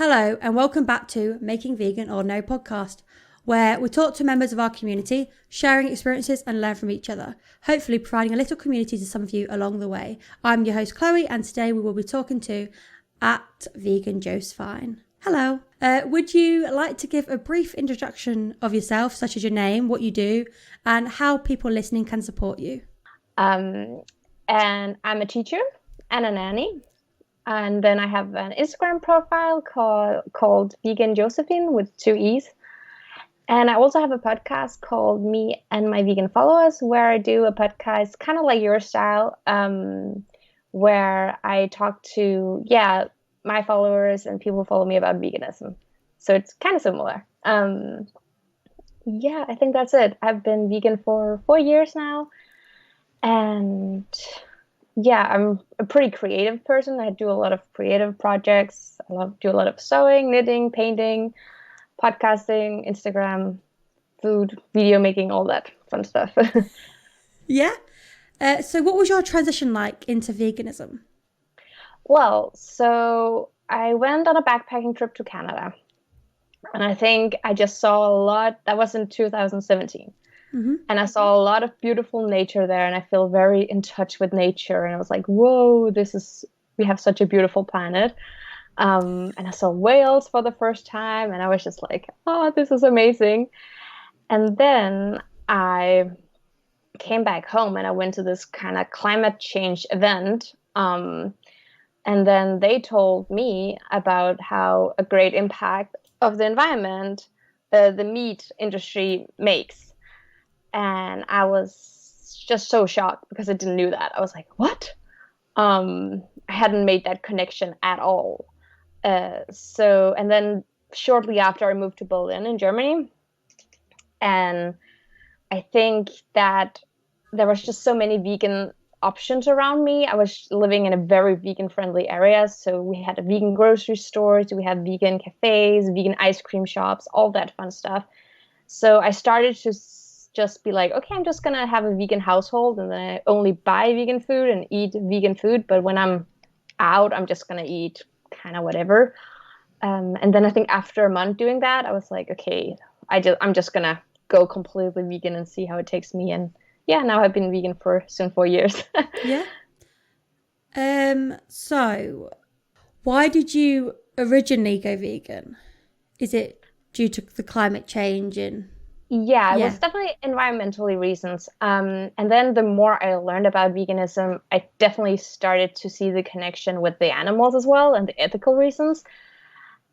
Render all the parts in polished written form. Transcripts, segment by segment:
Hello and welcome back to Making Vegan or No podcast, where we talk to members of our community, sharing experiences and learn from each other, hopefully providing a little community to some of you along the way. I'm your host Chloe and today we will be talking to @Vegan Josephine. Hello. Would you like to give a brief introduction of yourself, such as your name, what you do, and how people listening can support you? And I'm a teacher and a nanny. And then I have an Instagram profile called Vegan Josephine with 2 E's. And I also have a podcast called Me and My Vegan Followers, where I do a podcast kind of like your style, where I talk to, my followers and people who follow me about veganism. So it's kind of similar. I think that's it. I've been vegan for 4 years now. And I'm a pretty creative person. I do a lot of creative projects. Do a lot of sewing, knitting, painting, podcasting, Instagram, food, video making, all that fun stuff. Yeah. So what was your transition like into veganism? Well, so I went on a backpacking trip to Canada. And I think I just saw a lot. That was in 2017. Mm-hmm. And I saw a lot of beautiful nature there, and I feel very in touch with nature. And I was like, whoa, we have such a beautiful planet. And I saw whales for the first time, and I was just like, oh, this is amazing. And then I came back home and I went to this kind of climate change event. And then they told me about how a great impact of the environment the meat industry makes. And I was just so shocked because I didn't know that. I was like, what? I hadn't made that connection at all. And then shortly after I moved to Berlin in Germany. And I think that there was just so many vegan options around me. I was living in a very vegan friendly area. So we had vegan grocery stores, we had vegan cafes, vegan ice cream shops, all that fun stuff. So I started to just be like, okay, I'm just going to have a vegan household and then I only buy vegan food and eat vegan food. But when I'm out, I'm just going to eat kind of whatever. And then I think after a month doing that, I was like, okay, I'm just going to go completely vegan and see how it takes me. And now I've been vegan for soon 4 years. Yeah. So why did you originally go vegan? Is it due to the climate change and... Yeah, it was definitely environmentally reasons. And then the more I learned about veganism, I definitely started to see the connection with the animals as well and the ethical reasons.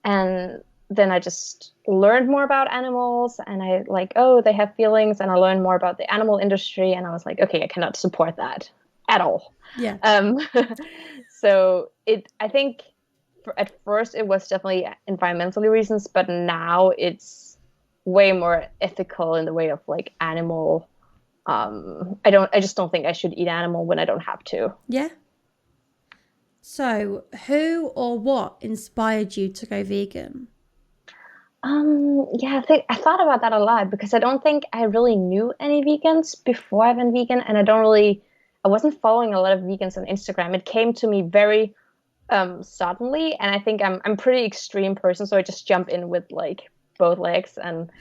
And then I just learned more about animals and I like, oh, they have feelings. And I learned more about the animal industry. And I was like, okay, I cannot support that at all. Yeah. So I think at first it was definitely environmentally reasons, but now it's way more ethical in the way of like animal. I just don't think I should eat animal when I don't have to. Yeah. So who or what inspired you to go vegan? I thought about that a lot because I don't think I really knew any vegans before I went vegan, and I wasn't following a lot of vegans on Instagram. It came to me very suddenly, and I think I'm pretty extreme person, so I just jump in with like both legs and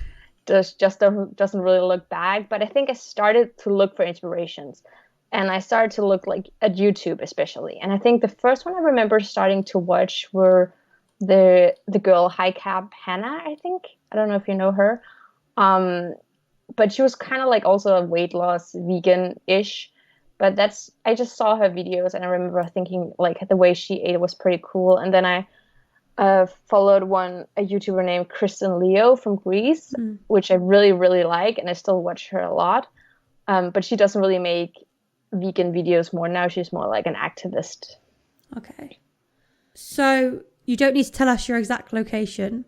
just doesn't really look back. But I think I started to look for inspirations, and I started to look like at YouTube especially. And I think the first one I remember starting to watch were the girl High Carb Hannah. I think, I don't know if you know her, but she was kind of like also a weight loss vegan-ish. But I just saw her videos and I remember thinking like the way she ate was pretty cool. And then I followed a YouTuber named Kristen Leo from Greece, which I really, really like. And I still watch her a lot. But she doesn't really make vegan videos more. Now she's more like an activist. Okay. So you don't need to tell us your exact location.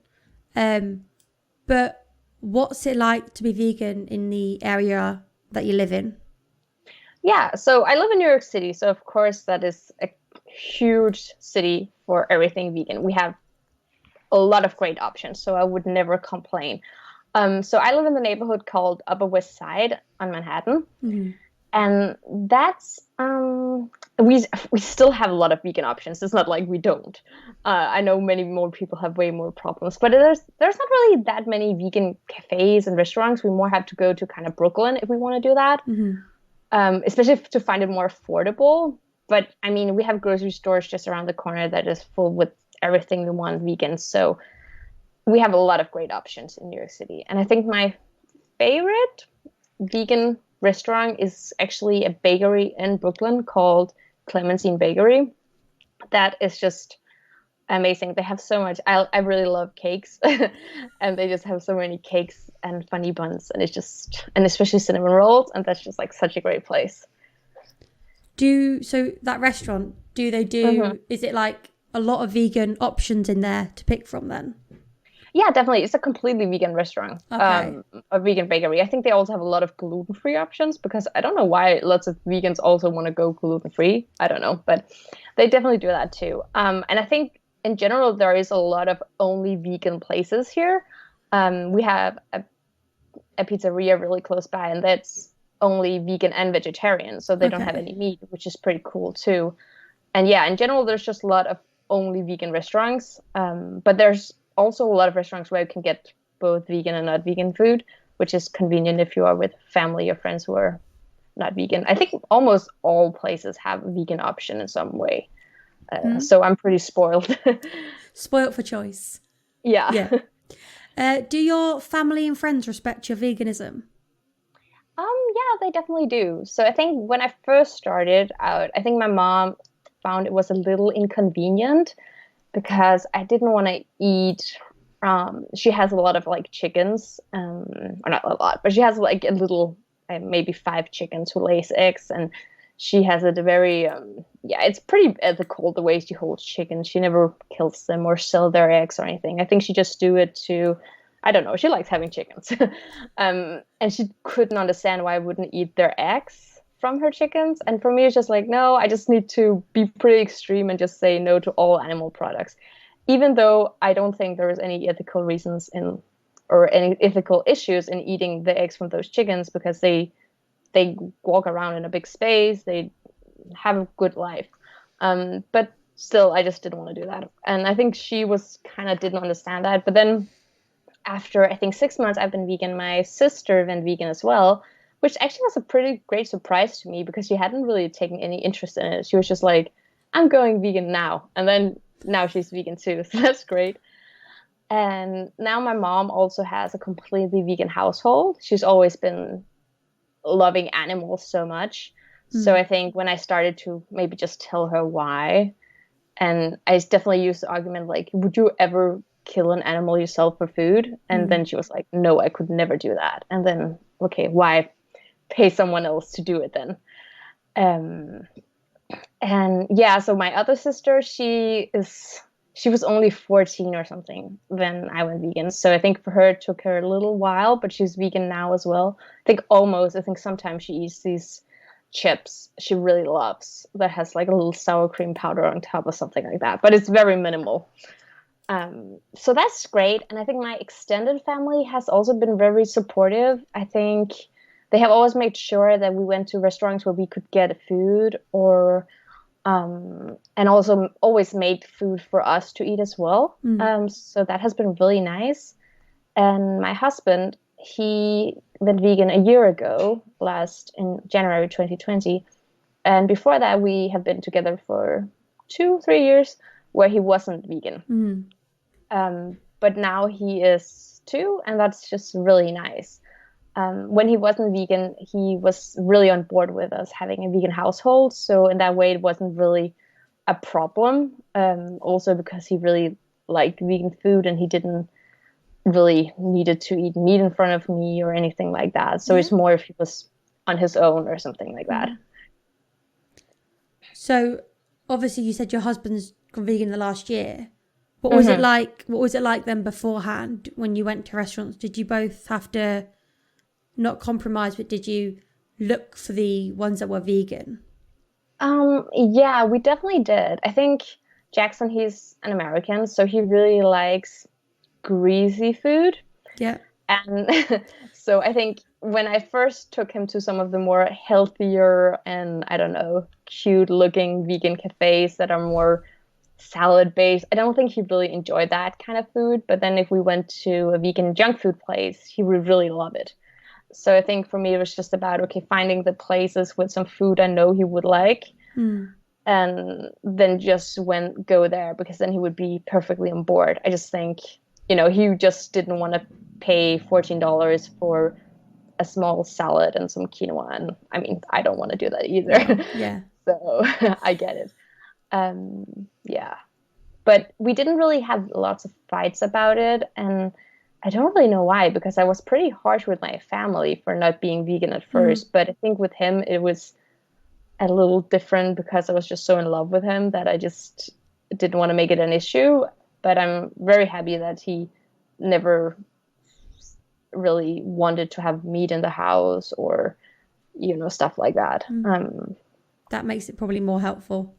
But what's it like to be vegan in the area that you live in? Yeah, so I live in New York City. So of course that is a huge city for everything vegan. We have a lot of great options, so I would never complain. So I live in the neighborhood called Upper West Side on Manhattan. Mm-hmm. And that's we still have a lot of vegan options. It's not like we don't. I know many more people have way more problems, but there's not really that many vegan cafes and restaurants. We more have to go to kind of Brooklyn if we want to do that, especially to find it more affordable. But I mean, we have grocery stores just around the corner that is full with everything we want vegan. So we have a lot of great options in New York City. And I think my favorite vegan restaurant is actually a bakery in Brooklyn called Clementine Bakery. That is just amazing. They have so much. I really love cakes, and they just have so many cakes and funny buns, and and especially cinnamon rolls, and that's just like such a great place. So that restaurant, do they do? Is it like a lot of vegan options in there to pick from then? Yeah, definitely. It's a completely vegan restaurant, a vegan bakery. I think they also have a lot of gluten-free options because I don't know why lots of vegans also want to go gluten-free. I don't know, but they definitely do that too. And I think in general, there is a lot of only vegan places here. We have a pizzeria really close by, and that's only vegan and vegetarian. So they don't have any meat, which is pretty cool too. And yeah, in general, there's just a lot of only vegan restaurants. But there's also a lot of restaurants where you can get both vegan and not vegan food, which is convenient if you are with family or friends who are not vegan. I think almost all places have a vegan option in some way. So I'm pretty spoiled. Spoiled for choice. Yeah. Do your family and friends respect your veganism? Yeah, they definitely do. So I think when I first started out, I think my mom found it was a little inconvenient because I didn't want to eat. She has a lot of like chickens, or not a lot, but she has like a little, maybe 5 chickens who lays eggs, and she has a very, it's pretty ethical the way she holds chickens. She never kills them or sell their eggs or anything. I think she just do it to, I don't know, she likes having chickens. And she couldn't understand why I wouldn't eat their eggs from her chickens. And for me, it's just like, no, I just need to be pretty extreme and just say no to all animal products. Even though I don't think there is any ethical reasons or any ethical issues in eating the eggs from those chickens because they walk around in a big space, they have a good life. But still, I just didn't want to do that. And I think she didn't understand that. But then after, I think 6 months I've been vegan, my sister went vegan as well, which actually was a pretty great surprise to me because she hadn't really taken any interest in it. She was just like, I'm going vegan now. And then now she's vegan too. So that's great. And now my mom also has a completely vegan household. She's always been loving animals so much. So I think when I started to maybe just tell her why, and I definitely used the argument like, would you ever kill an animal yourself for food? And then she was like, no, I could never do that. And then, okay, why pay someone else to do it then? And yeah, so my other sister, she was only 14 or something when I went vegan. So I think for her, it took her a little while, but she's vegan now as well. I think sometimes she eats these chips she really loves that has like a little sour cream powder on top or something like that, but it's very minimal. So that's great. And I think my extended family has also been very supportive. I think they have always made sure that we went to restaurants where we could get food and also always made food for us to eat as well. So that has been really nice. And my husband, he went vegan a year ago, in January 2020. And before that, we have been together for 2-3 years where he wasn't vegan. But now he is too, and that's just really nice. When he wasn't vegan, he was really on board with us having a vegan household. So in that way, it wasn't really a problem. Also because he really liked vegan food and he didn't really needed to eat meat in front of me or anything like that. So it's more if he was on his own or something like that. So obviously you said your husband's gone vegan the last year. What was it like? What was it like then beforehand when you went to restaurants? Did you both have to not compromise, but did you look for the ones that were vegan? Yeah, we definitely did. I think Jackson, he's an American, so he really likes greasy food. Yeah. And so I think when I first took him to some of the more healthier and, I don't know, cute looking vegan cafes that are more salad based, I don't think he really enjoyed that kind of food. But then if we went to a vegan junk food place, he would really love it. So I think for me, it was just about, okay, finding the places with some food I know he would like. And then just go there, because then he would be perfectly on board. I just think, he just didn't want to pay $14 for a small salad and some quinoa. And I mean, I don't want to do that either. Yeah. So I get it. Yeah. But we didn't really have lots of fights about it. And I don't really know why, because I was pretty harsh with my family for not being vegan at first. But I think with him, it was a little different, because I was just so in love with him that I just didn't want to make it an issue. But I'm very happy that he never really wanted to have meat in the house or, stuff like that. That makes it probably more helpful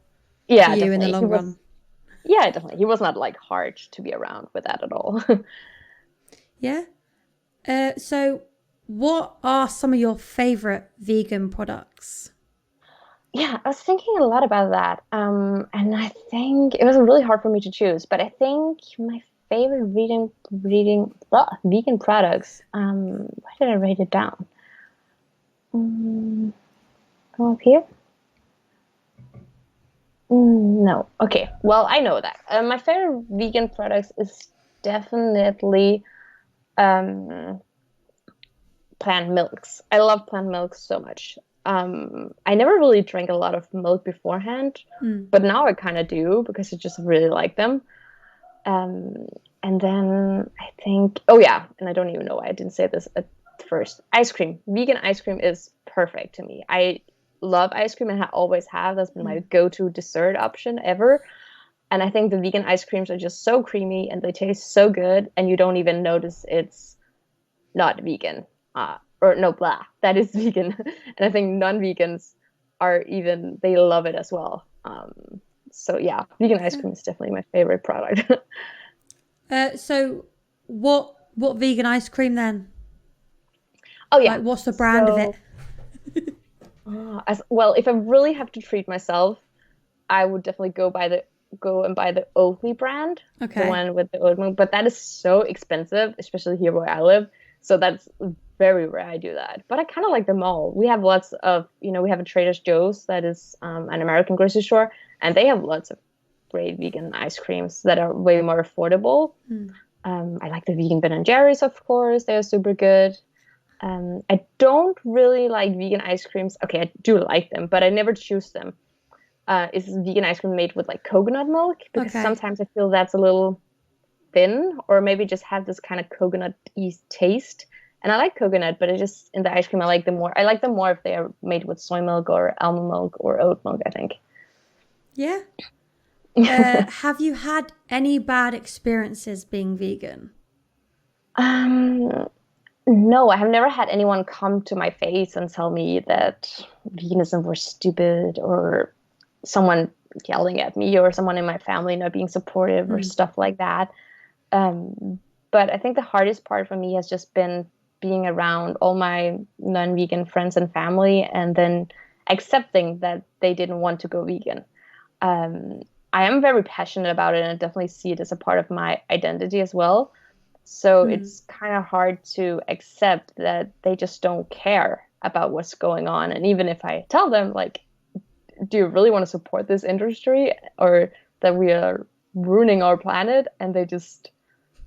for Yeah, you in the definitely. long run. Yeah, definitely. He was not like hard to be around with that at all. Yeah. So what are some of your favorite vegan products? Yeah, I was thinking a lot about that. And I think it was really hard for me to choose, but I think my favorite vegan products. Why did I write it down? Go up here. No. Okay. Well, I know that. My favorite vegan products is definitely plant milks. I love plant milks so much. I never really drank a lot of milk beforehand, but now I kind of do, because I just really like them. And then I think, oh yeah, and I don't even know why I didn't say this at first. Ice cream. Vegan ice cream is perfect to me. I love ice cream and I always have. That's been my go-to dessert option ever. And I think the vegan ice creams are just so creamy and they taste so good, and you don't even notice it's not vegan. Or no, blah, that is vegan. And I think non-vegans they love it as well. So yeah, vegan ice cream is definitely my favorite product. So what vegan ice cream then? Oh yeah. Like, what's the brand of it? As well, if I really have to treat myself, I would definitely go and buy the Oatly brand, Okay. the one with the oat milk. But that is so expensive, especially here where I live. So that's very rare I do that. But I kind of like them all. We have lots of, we have a Trader Joe's that is an American grocery store, and they have lots of great vegan ice creams that are way more affordable. I like the vegan Ben and Jerry's, of course. They're super good. I don't really like vegan ice creams. Okay, I do like them, but I never choose them. Is vegan ice cream made with like coconut milk? Because sometimes I feel that's a little thin, or maybe just have this kind of coconut-y taste. And I like coconut, but in the ice cream, I like them more. I like them more if they are made with soy milk or almond milk or oat milk, I think. Yeah. Have you had any bad experiences being vegan? No, I have never had anyone come to my face and tell me that veganism was stupid, or someone yelling at me, or someone in my family not being supportive or stuff like that. But I think the hardest part for me has just been being around all my non-vegan friends and family, and then accepting that they didn't want to go vegan. I am very passionate about it, and I definitely see it as a part of my identity as well. So it's kind of hard to accept that they just don't care about what's going on. And even if I tell them, like, do you really want to support this industry, or that we are ruining our planet? And they just,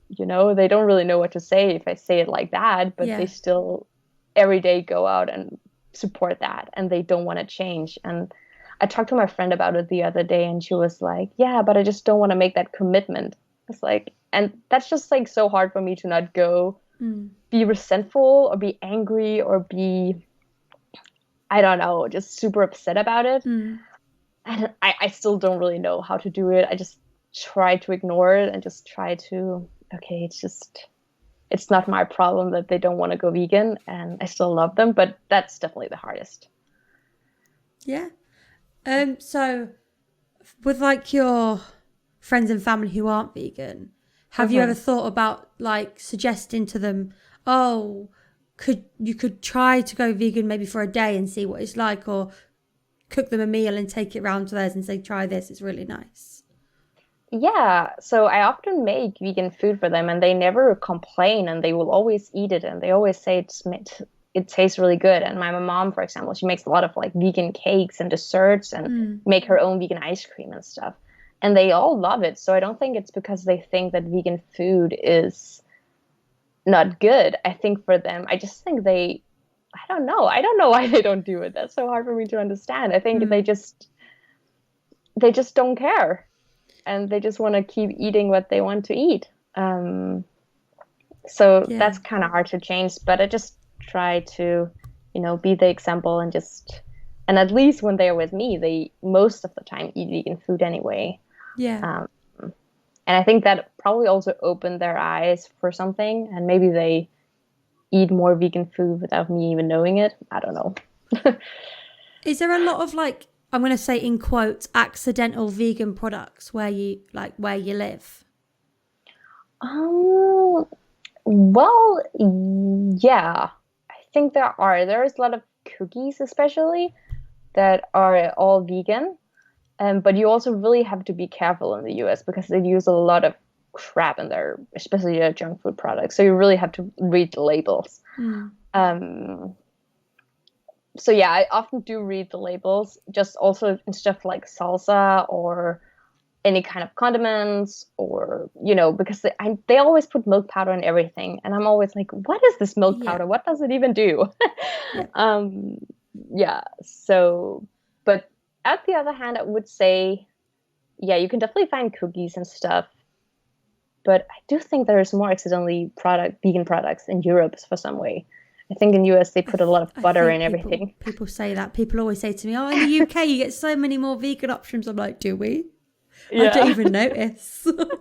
they don't really know what to say if I say it like that, but they still every day go out and support that, and they don't want to change. And I talked to my friend about it the other day, and she was like, yeah, but I just don't want to make that commitment. It's like, and that's just like so hard for me to not go be resentful or be angry or be, I don't know, just super upset about it. And I still don't really know how to do it. I just try to ignore it and just try to, okay, it's not my problem that they don't want to go vegan, and I still love them, but that's definitely the hardest. Yeah. So with like your friends and family who aren't vegan, have you ever thought about like suggesting to them, oh, could try to go vegan maybe for a day and see what it's like, or cook them a meal and take it round to theirs and say, try this, it's really nice. Yeah, so I often make vegan food for them and they never complain and they will always eat it and they always say it tastes really good. And my mom, for example, she makes a lot of like vegan cakes and desserts and make her own vegan ice cream and stuff. And they all love it. So I don't think it's because they think that vegan food is not good. I think for them, I just think I don't know. I don't know why they don't do it. That's so hard for me to understand. I think they just don't care. And they just want to keep eating what they want to eat. So that's kind of hard to change. But I just try to, be the example and at least when they're with me, they most of the time eat vegan food anyway. Yeah. And I think that probably also opened their eyes for something. And maybe they eat more vegan food without me even knowing it. I don't know. Is there a lot of like, I'm going to say in quotes, accidental vegan products where you live? Well, yeah, I think there are. There's a lot of cookies, especially, that are all vegan. But you also really have to be careful in the US because they use a lot of crap in there, especially junk food products. So you really have to read the labels. So yeah, I often do read the labels, just also in stuff like salsa or any kind of condiments, or because they always put milk powder in everything, and I'm always like, what is this milk powder? What does it even do? So, but at the other hand, I would say, yeah, you can definitely find cookies and stuff, but I do think there's more accidentally vegan products in Europe for some way. I think in US they put a lot of butter in everything. People say that. People always say to me, "Oh, in the UK you get so many more vegan options." I'm like, "Do we?" Yeah. I don't even notice. But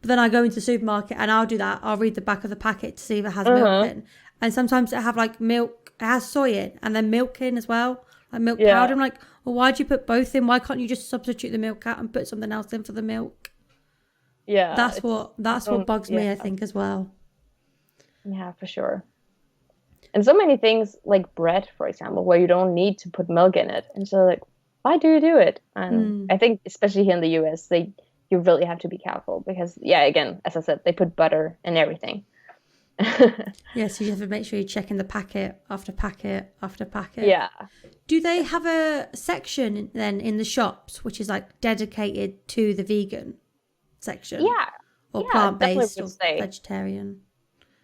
then I go into the supermarket and I'll do that. I'll read the back of the packet to see if it has milk in, and sometimes it have like milk. It has soy in, and then milk in as well, like milk powder. I'm like, well, why'd you put both in? Why can't you just substitute the milk out and put something else in for the milk? Yeah, that's what bugs me, I think, as well. Yeah, for sure. And so many things like bread, for example, where you don't need to put milk in it. And so like, why do you do it? And I think especially here in the US, you really have to be careful because, again, as I said, they put butter in everything. Yeah, so you have to make sure you're checking the packet after packet after packet. Yeah. Do they have a section then in the shops which is like dedicated to the vegan section? Yeah. Or plant-based or vegetarian?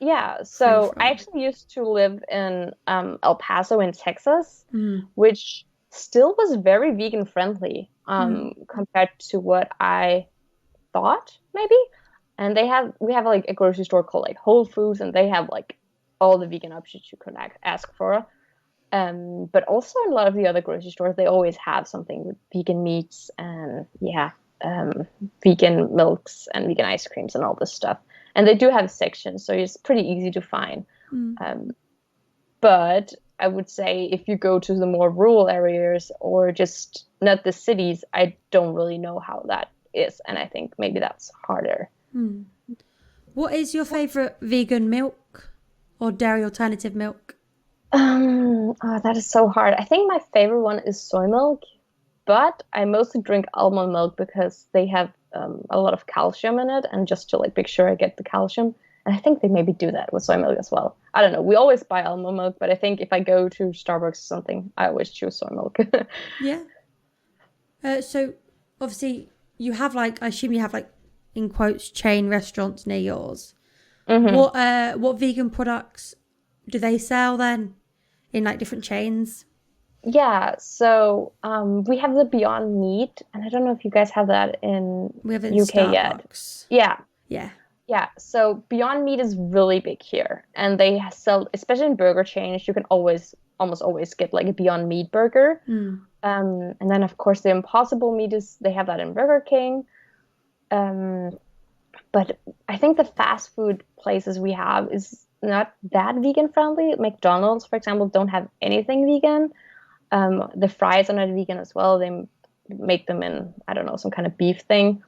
Yeah, so I actually used to live in El Paso in Texas, which still was very vegan friendly compared to what I thought maybe. And we have like a grocery store called like Whole Foods, and they have like all the vegan options you could ask for. But also in a lot of the other grocery stores, they always have something with vegan meats and vegan milks and vegan ice creams and all this stuff. And they do have sections, so it's pretty easy to find. But I would say if you go to the more rural areas or just not the cities, I don't really know how that is. And I think maybe that's harder. What is your favorite vegan milk or dairy alternative milk? That is so hard. I think my favorite one is soy milk, but I mostly drink almond milk because they have a lot of calcium in it, and just to like make sure I get the calcium. And I think they maybe do that with soy milk as well. I don't know. We always buy almond milk, but I think if I go to Starbucks or something, I always choose soy milk. Yeah. So obviously you have I assume you have in quotes chain restaurants near yours. What vegan products do they sell then in different chains? Yeah, so we have the Beyond Meat, and I don't know if you guys have that in UK Starbucks yet. Yeah. So Beyond Meat is really big here, and they sell, especially in burger chains, you can almost always get like a Beyond Meat burger. And then of course the Impossible Meat they have that in Burger King. But I think the fast food places we have is not that vegan friendly. McDonald's, for example, don't have anything vegan. The fries are not vegan as well. They make them in, I don't know, some kind of beef thing.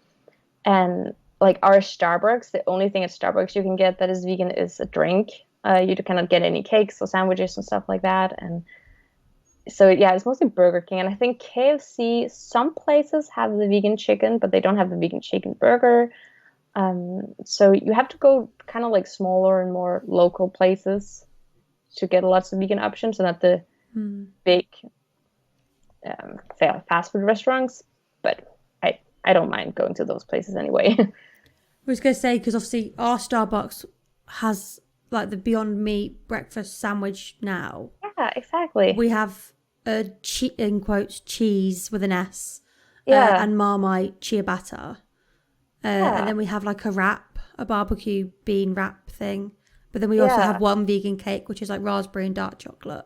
And like our Starbucks, the only thing at Starbucks you can get that is vegan is a drink. You cannot get any cakes or sandwiches and stuff like that. And so yeah, it's mostly Burger King. And I think KFC, some places have the vegan chicken, but they don't have the vegan chicken burger. So you have to go kind of like smaller and more local places to get lots of vegan options, and not the big fast food restaurants. But I don't mind going to those places anyway. I was going to say, because obviously our Starbucks has like the Beyond Meat breakfast sandwich now. Yeah, exactly. We have a in quotes cheese with an S, and Marmite ciabatta, and then we have like a wrap, a barbecue bean wrap thing. But then we also have one vegan cake, which is like raspberry and dark chocolate.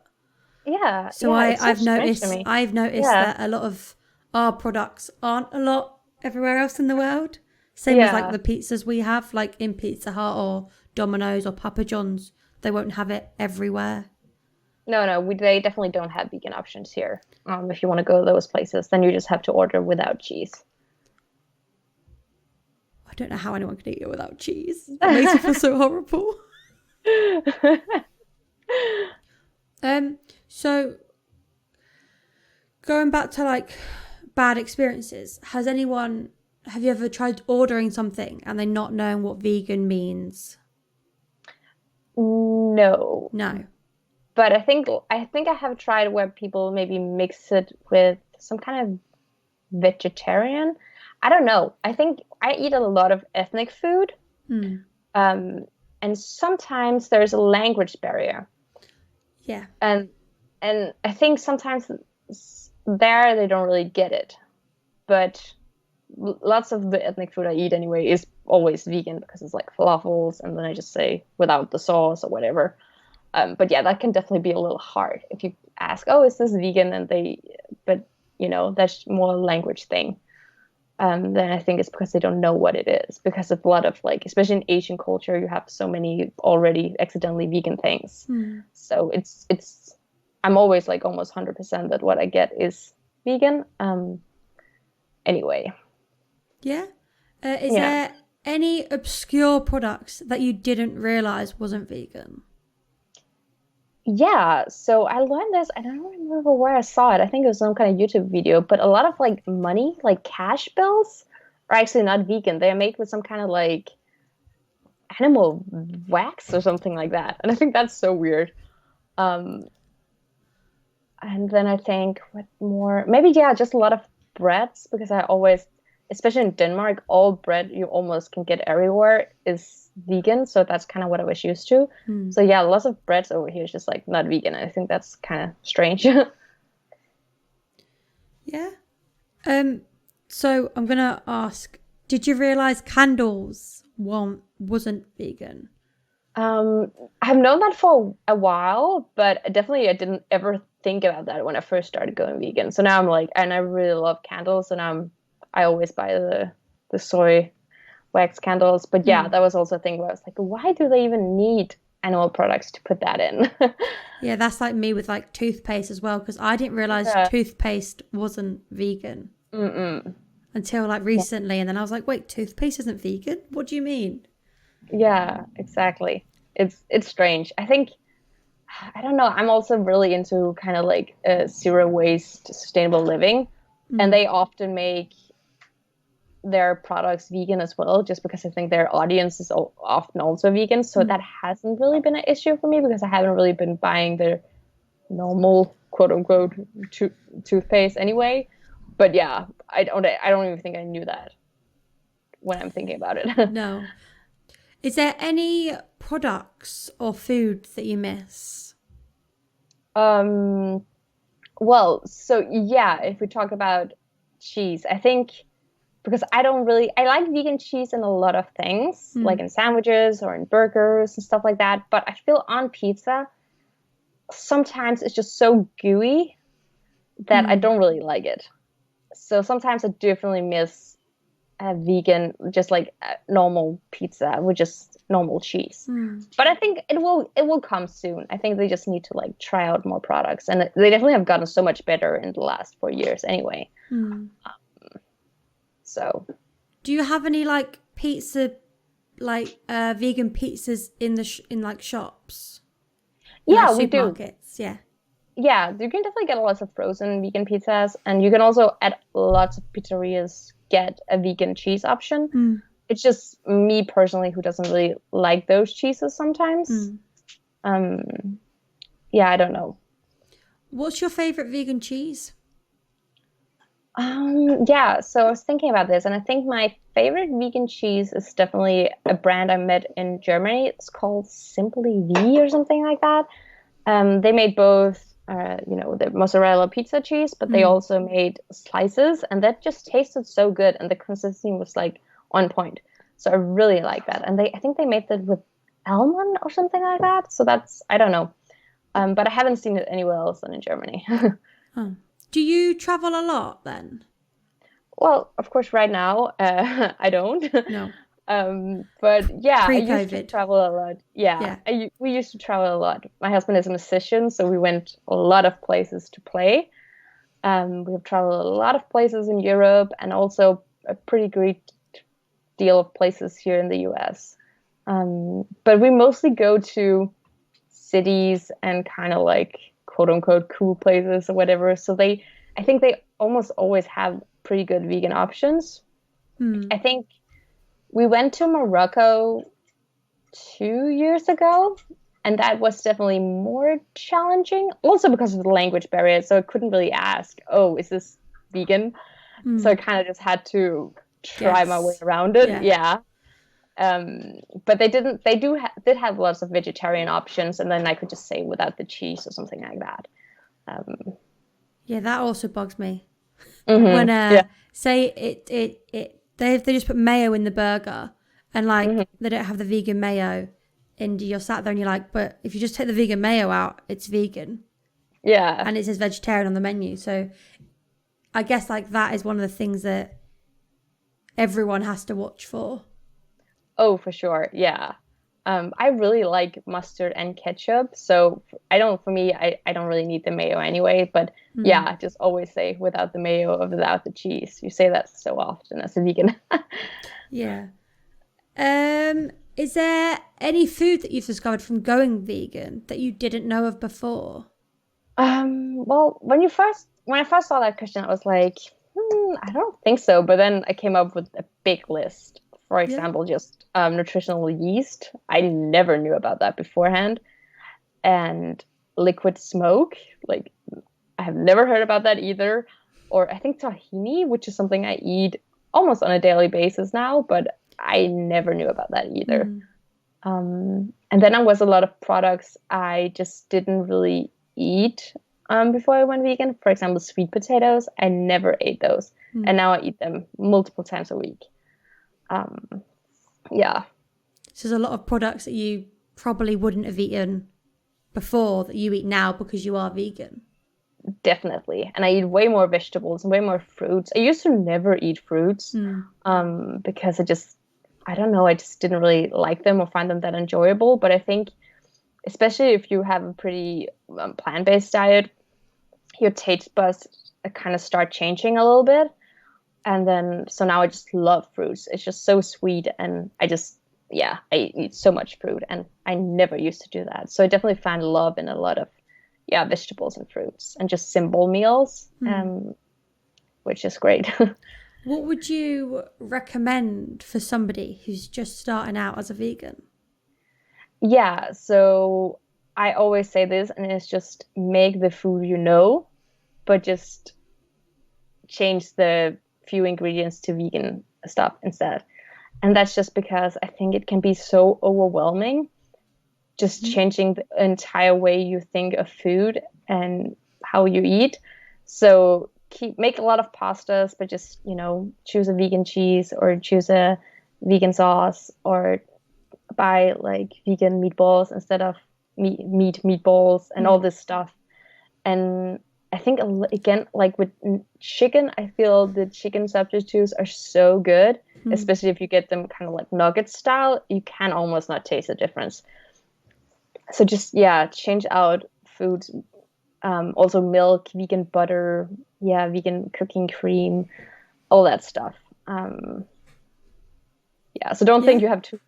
Yeah. So I've noticed that a lot of our products aren't a lot everywhere else in the world. Same as like the pizzas we have, like in Pizza Hut or Domino's or Papa John's, they won't have it everywhere. No, they definitely don't have vegan options here. If you want to go to those places, then you just have to order without cheese. I don't know how anyone can eat it without cheese. It makes me feel so horrible. So going back to like bad experiences, have you ever tried ordering something and then not knowing what vegan means? No. But I think I have tried where people maybe mix it with some kind of vegetarian. I don't know. I think I eat a lot of ethnic food. And sometimes there's a language barrier. Yeah. And I think sometimes there they don't really get it. But lots of the ethnic food I eat anyway is always vegan, because it's like falafels, and then I just say without the sauce or whatever. But yeah, that can definitely be a little hard if you ask, oh, is this vegan? But you know, that's more a language thing. Then I think it's because they don't know what it is, because of a lot of like, especially in Asian culture, you have so many already accidentally vegan things. So I'm always like almost 100% that what I get is vegan. Anyway. Yeah. Is there any obscure products that you didn't realize wasn't vegan? Yeah, so I learned this. I don't remember where I saw it. I think it was some kind of YouTube video, but a lot of like money, like cash bills, are actually not vegan. They are made with some kind of like animal wax or something like that. And I think that's so weird. And then I think what more? Maybe, just a lot of breads, because I always, especially in Denmark, all bread you almost can get everywhere is vegan, so that's kind of what I was used to. So yeah, lots of breads over here is just like not vegan. I think that's kind of strange. Yeah. So I'm gonna ask, did you realize candles wasn't vegan? I've known that for a while, but definitely I didn't ever think about that when I first started going vegan. So now I'm like, and I really love candles, and I always buy the soy wax candles. But yeah, that was also a thing where I was like, why do they even need animal products to put that in? Yeah, that's like me with like toothpaste as well, because I didn't realize toothpaste wasn't vegan until like recently, and then I was like, wait, toothpaste isn't vegan? What do you mean? Yeah, exactly. It's strange. I think, I don't know, I'm also really into kind of like zero waste sustainable living, and they often make their products vegan as well, just because I think their audience is often also vegan. So that hasn't really been an issue for me, because I haven't really been buying their normal quote unquote toothpaste anyway. But yeah, I don't even think I knew that when I'm thinking about it. No. Is there any products or foods that you miss? Well, so yeah, if we talk about cheese, I think, because I like vegan cheese in a lot of things, like in sandwiches or in burgers and stuff like that. But I feel on pizza, sometimes it's just so gooey that I don't really like it. So sometimes I definitely miss a vegan, just like normal pizza with just normal cheese. But I think it will come soon. I think they just need to like try out more products, and they definitely have gotten so much better in the last 4 years anyway. So, do you have any like pizza like vegan pizzas in in like shops? Yeah, Like we do. supermarkets, yeah. Yeah, you can definitely get lots of frozen vegan pizzas, and you can also at lots of pizzerias get a vegan cheese option. Mm. It's just me personally who doesn't really like those cheeses sometimes. Um, yeah, I don't know. What's your favorite vegan cheese? Yeah, so I was thinking about this, and I think my favorite vegan cheese is definitely a brand I met in Germany. It's called Simply V or something like that. They made both, the mozzarella pizza cheese, but they also made slices, and that just tasted so good, and the consistency was like on point. So I really like that, and I think they made that with almond or something like that. So I don't know, but I haven't seen it anywhere else than in Germany. Oh. Do you travel a lot then? Well, of course, right now I don't. No. But yeah, I used to Pre-COVID. travel a lot. Yeah, Yeah. we used to travel a lot. My husband is a musician, so we went a lot of places to play. We have traveled a lot of places in Europe and also a pretty great deal of places here in the US. But we mostly go to cities and kind of like quote unquote cool places or whatever. So I think they almost always have pretty good vegan options. I think we went to Morocco 2 years ago, and that was definitely more challenging. Also because of the language barrier, so I couldn't really ask, "Oh, is this vegan?" So I kind of just had to try my way around it. Yeah. But did have lots of vegetarian options, and then I could just say without the cheese or something like that. Yeah, that also bugs me. Mm-hmm. When say they just put mayo in the burger and like they don't have the vegan mayo, and you're sat there and you're like, but if you just take the vegan mayo out, it's vegan. Yeah. And it says vegetarian on the menu. So I guess like that is one of the things that everyone has to watch for. Oh, for sure. Yeah. I really like mustard and ketchup. So I don't really need the mayo anyway. But yeah, just always say without the mayo or without the cheese. You say that so often as a vegan. Yeah. Is there any food that you've discovered from going vegan that you didn't know of before? Well, when I first saw that question, I was like, I don't think so. But then I came up with a big list. For example, just nutritional yeast. I never knew about that beforehand. And liquid smoke. Like, I have never heard about that either. Or I think tahini, which is something I eat almost on a daily basis now, but I never knew about that either. And then there was a lot of products I just didn't really eat before I went vegan. For example, sweet potatoes. I never ate those. And now I eat them multiple times a week. Yeah. So there's a lot of products that you probably wouldn't have eaten before that you eat now because you are vegan. Definitely. And I eat way more vegetables and way more fruits. I used to never eat fruits because I don't know, I just didn't really like them or find them that enjoyable. But I think, especially if you have a pretty plant-based diet, your taste buds kind of start changing a little bit. And then, so now I just love fruits. It's just so sweet. And I eat so much fruit. And I never used to do that. So I definitely find love in a lot of, vegetables and fruits and just simple meals, which is great. What would you recommend for somebody who's just starting out as a vegan? Yeah, so I always say this, and it's just make the food but just change the few ingredients to vegan stuff instead. And that's just because I think it can be so overwhelming, just changing the entire way you think of food and how you eat. So make a lot of pastas, but just, choose a vegan cheese or choose a vegan sauce or buy like vegan meatballs instead of meat meatballs and all this stuff. And I think, again, like with chicken, I feel the chicken substitutes are so good, especially if you get them kind of like nugget style. You can almost not taste the difference. So just, change out foods. Also milk, vegan butter, vegan cooking cream, all that stuff. So don't think you have to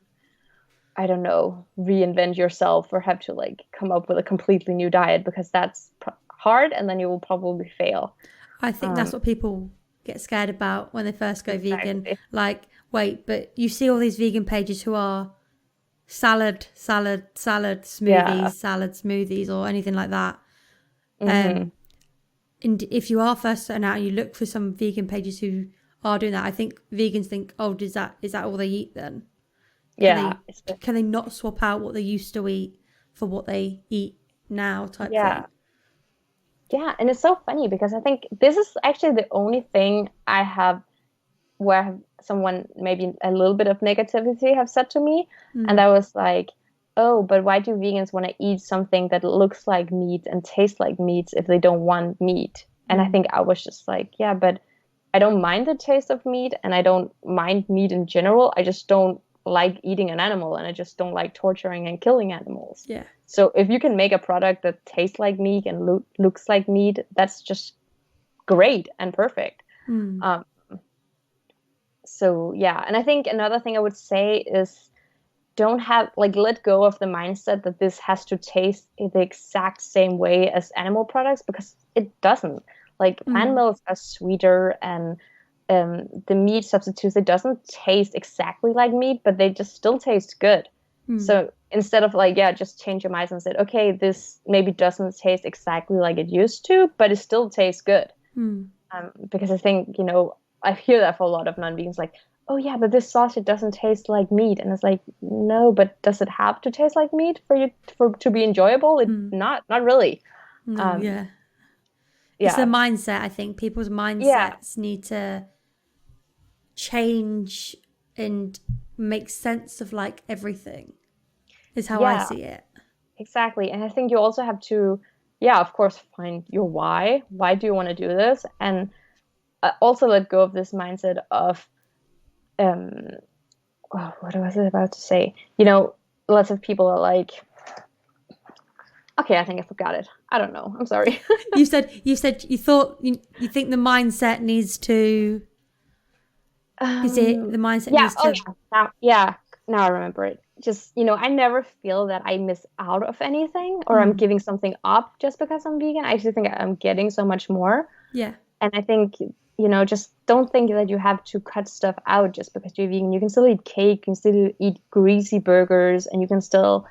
I don't know, reinvent yourself or have to like come up with a completely new diet, because that's hard, and then you will probably fail. I think that's what people get scared about when they first go vegan. Exactly. Like, wait, but you see all these vegan pages who are salad, Yeah. salad smoothies, or anything like that. Hmm. And if you are first starting out and you look for some vegan pages who are doing that, I think vegans think, oh, is that all they eat then? Can Yeah. they can they not swap out what they used to eat for what they eat now, type Yeah. thing? Yeah. And it's so funny because I think this is actually the only thing I have where someone maybe a little bit of negativity have said to me. And Mm. I was like, oh, but why do vegans want to eat something that looks like meat and tastes like meat if they don't want meat? And I Mm. think I was just like, yeah, but I don't mind the taste of meat and I don't mind meat in general. I just don't like eating an animal and I just don't like torturing and killing animals. Yeah. So if you can make a product that tastes like meat and looks like meat, that's just great and perfect. Mm. Um, so yeah, and I think another thing I would say is don't have like let go of the mindset that this has to taste the exact same way as animal products, because it doesn't. Like plant Mm. milks are sweeter, and the meat substitutes, it doesn't taste exactly like meat, but they just still taste good. Mm. So instead of like, yeah, just change your mind and say, okay, this maybe doesn't taste exactly like it used to, but it still tastes good. Mm. Because I think, I hear that for a lot of non-vegans, like, oh yeah, but this sausage doesn't taste like meat, and it's like, no, but does it have to taste like meat for you for to be enjoyable? It Mm. not really. No, Um, yeah. It's the yeah, mindset. I think people's yeah, mindsets need to change and make sense of like everything, is how I yeah, see it. exactly. And I think you also have to, yeah, of course, find your why. Why do you want to do this? And also let go of this mindset of, um, oh, what was I about to say? Lots of people are like, okay, I think I forgot it. I don't know. I'm sorry. You said you thought you think the mindset needs to, is it Um, the mindset yeah. needs Oh, to, yeah. Now I remember it. Just, I never feel that I miss out of anything or I'm mm, giving something up just because I'm vegan. I actually think I'm getting so much more. yeah. And I think, just don't think that you have to cut stuff out just because you're vegan. You can still eat cake, you can still eat greasy burgers, and you can still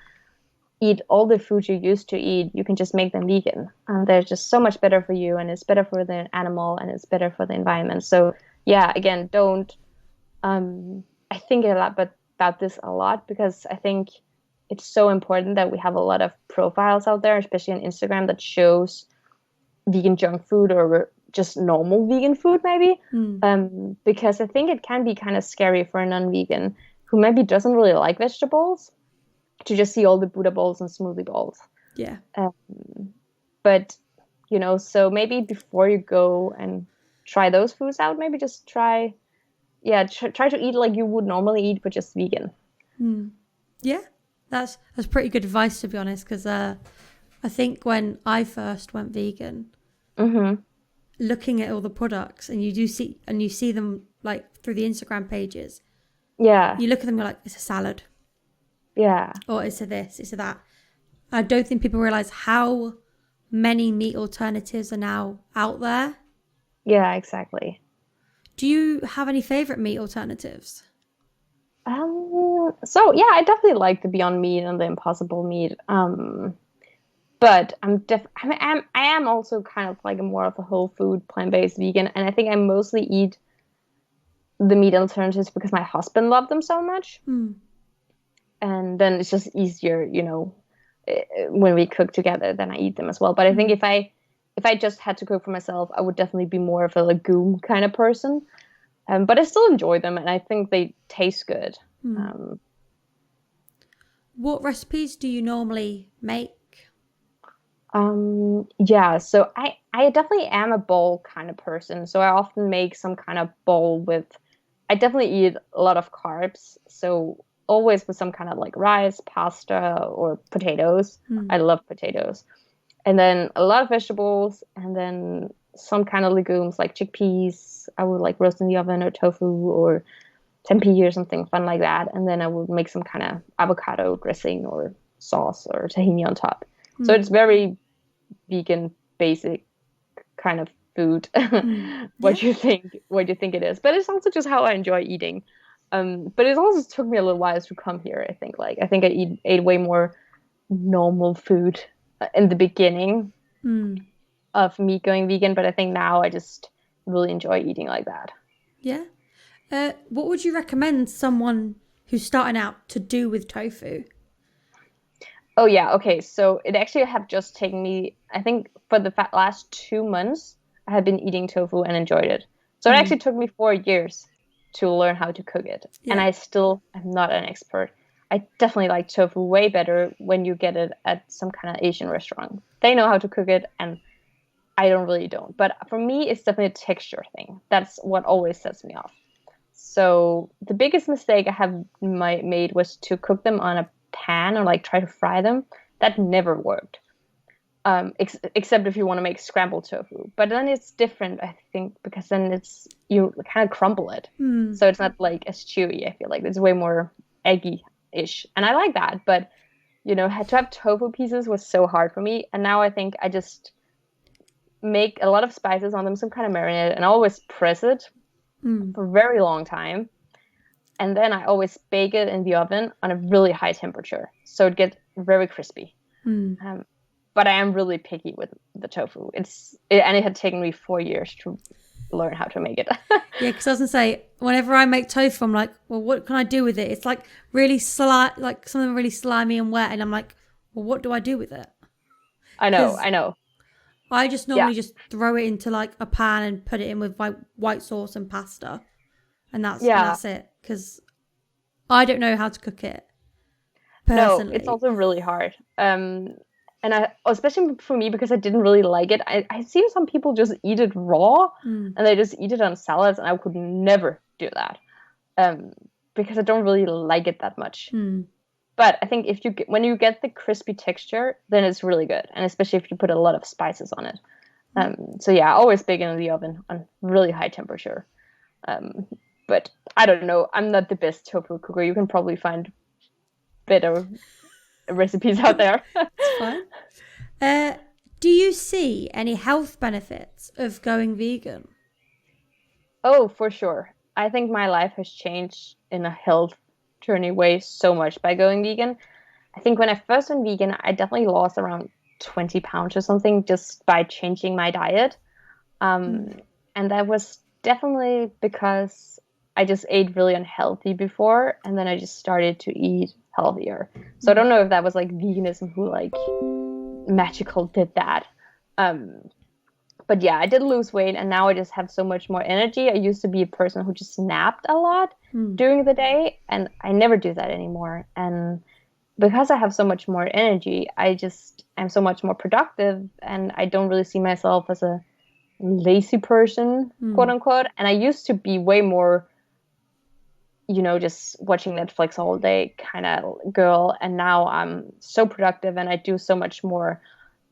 eat all the food you used to eat. You can just make them vegan. And they're just so much better for you, and it's better for the animal, and it's better for the environment. So, yeah, again, don't I think a lot about this a lot because I think it's so important that we have a lot of profiles out there, especially on Instagram, that shows vegan junk food or just normal vegan food, maybe. Mm, Because I think it can be kind of scary for a non-vegan who maybe doesn't really like vegetables to just see all the Buddha bowls and smoothie bowls. yeah. Um, but so maybe before you go and try those foods out, maybe just try yeah, try to eat like you would normally eat, but just vegan. Mm, yeah. That's pretty good advice, to be honest, because I think when I first went vegan, Mm-hmm. looking at all the products and you see them like through the Instagram pages, Yeah, you look at them, you're like, it's a salad, yeah, or it's a this, it's a that. I don't think people realize how many meat alternatives are now out there. yeah, exactly. Do you have any favorite meat alternatives? So yeah, I definitely like the Beyond Meat and the Impossible Meat. But I am also kind of like a more of a whole food plant-based vegan, and I think I mostly eat the meat alternatives because my husband loved them so much, Hmm. and then it's just easier, when we cook together, then I eat them as well. But I think Hmm. if I just had to cook for myself, I would definitely be more of a legume kind of person. But I still enjoy them, and I think they taste good. Hmm. Um, What recipes do you normally make? yeah, so I definitely am a bowl kind of person. So I often make some kind of bowl with. I definitely eat a lot of carbs, so always with some kind of like rice, pasta, or potatoes. Hmm. I love potatoes, and then a lot of vegetables, and then some kind of legumes like chickpeas. I would like roast in the oven, or tofu, or tempeh or something fun like that. And then I would make some kind of avocado dressing or sauce or tahini on top. So it's very vegan, basic kind of food. What do you think? What do you think it is? But it's also just how I enjoy eating. But it also took me a little while to come here. I think I ate way more normal food in the beginning of me going vegan, but I think now I just really enjoy eating like that. Yeah. What would you recommend someone who's starting out to do with tofu? Oh yeah, okay. So it actually have just taken me, I think for the last 2 months, I have been eating tofu and enjoyed it. So it actually took me 4 years to learn how to cook it. Yeah. And I still am not an expert. I definitely like tofu way better when you get it at some kind of Asian restaurant. They know how to cook it and I don't. But for me, it's definitely a texture thing. That's what always sets me off. So the biggest mistake I have made was to cook them on a pan or like try to fry them. That never worked. Except if you want to make scrambled tofu. But then it's different, I think, because then you kind of crumble it. So it's not like as chewy, I feel like. It's way more eggy-ish. And I like that. But, had to have tofu pieces was so hard for me. And now I think I just make a lot of spices on them, some kind of marinade, and I always press it for a very long time. And then I always bake it in the oven on a really high temperature. So it gets very crispy. But I am really picky with the tofu. And it had taken me 4 years to learn how to make it. Yeah, because I was going to say, whenever I make tofu, I'm like, well, what can I do with it? It's like really like something really slimy and wet. And I'm like, well, what do I do with it? I know. I just normally just throw it into like a pan and put it in with white sauce and pasta. And that's it. Because I don't know how to cook it personally. No, it's also really hard. And especially for me, because I didn't really like it, I seen some people just eat it raw and they just eat it on salads, and I could never do that because I don't really like it that much. But I think when you get the crispy texture, then it's really good, and especially if you put a lot of spices on it. So yeah, I always bake it in the oven on really high temperature. But I don't know, I'm not the best tofu cooker. You can probably find better recipes out there. It's fine. Do you see any health benefits of going vegan? Oh, for sure. I think my life has changed in a health journey way so much by going vegan. I think when I first went vegan, I definitely lost around 20 pounds or something just by changing my diet. And that was definitely because I just ate really unhealthy before, and then I just started to eat healthier. So I don't know if that was like veganism who like magical did that. But yeah, I did lose weight, and now I just have so much more energy. I used to be a person who just napped a lot during the day, and I never do that anymore. And because I have so much more energy, I'm so much more productive, and I don't really see myself as a lazy person, quote unquote. And I used to be way more, just watching Netflix all day kind of girl. And now I'm so productive and I do so much more.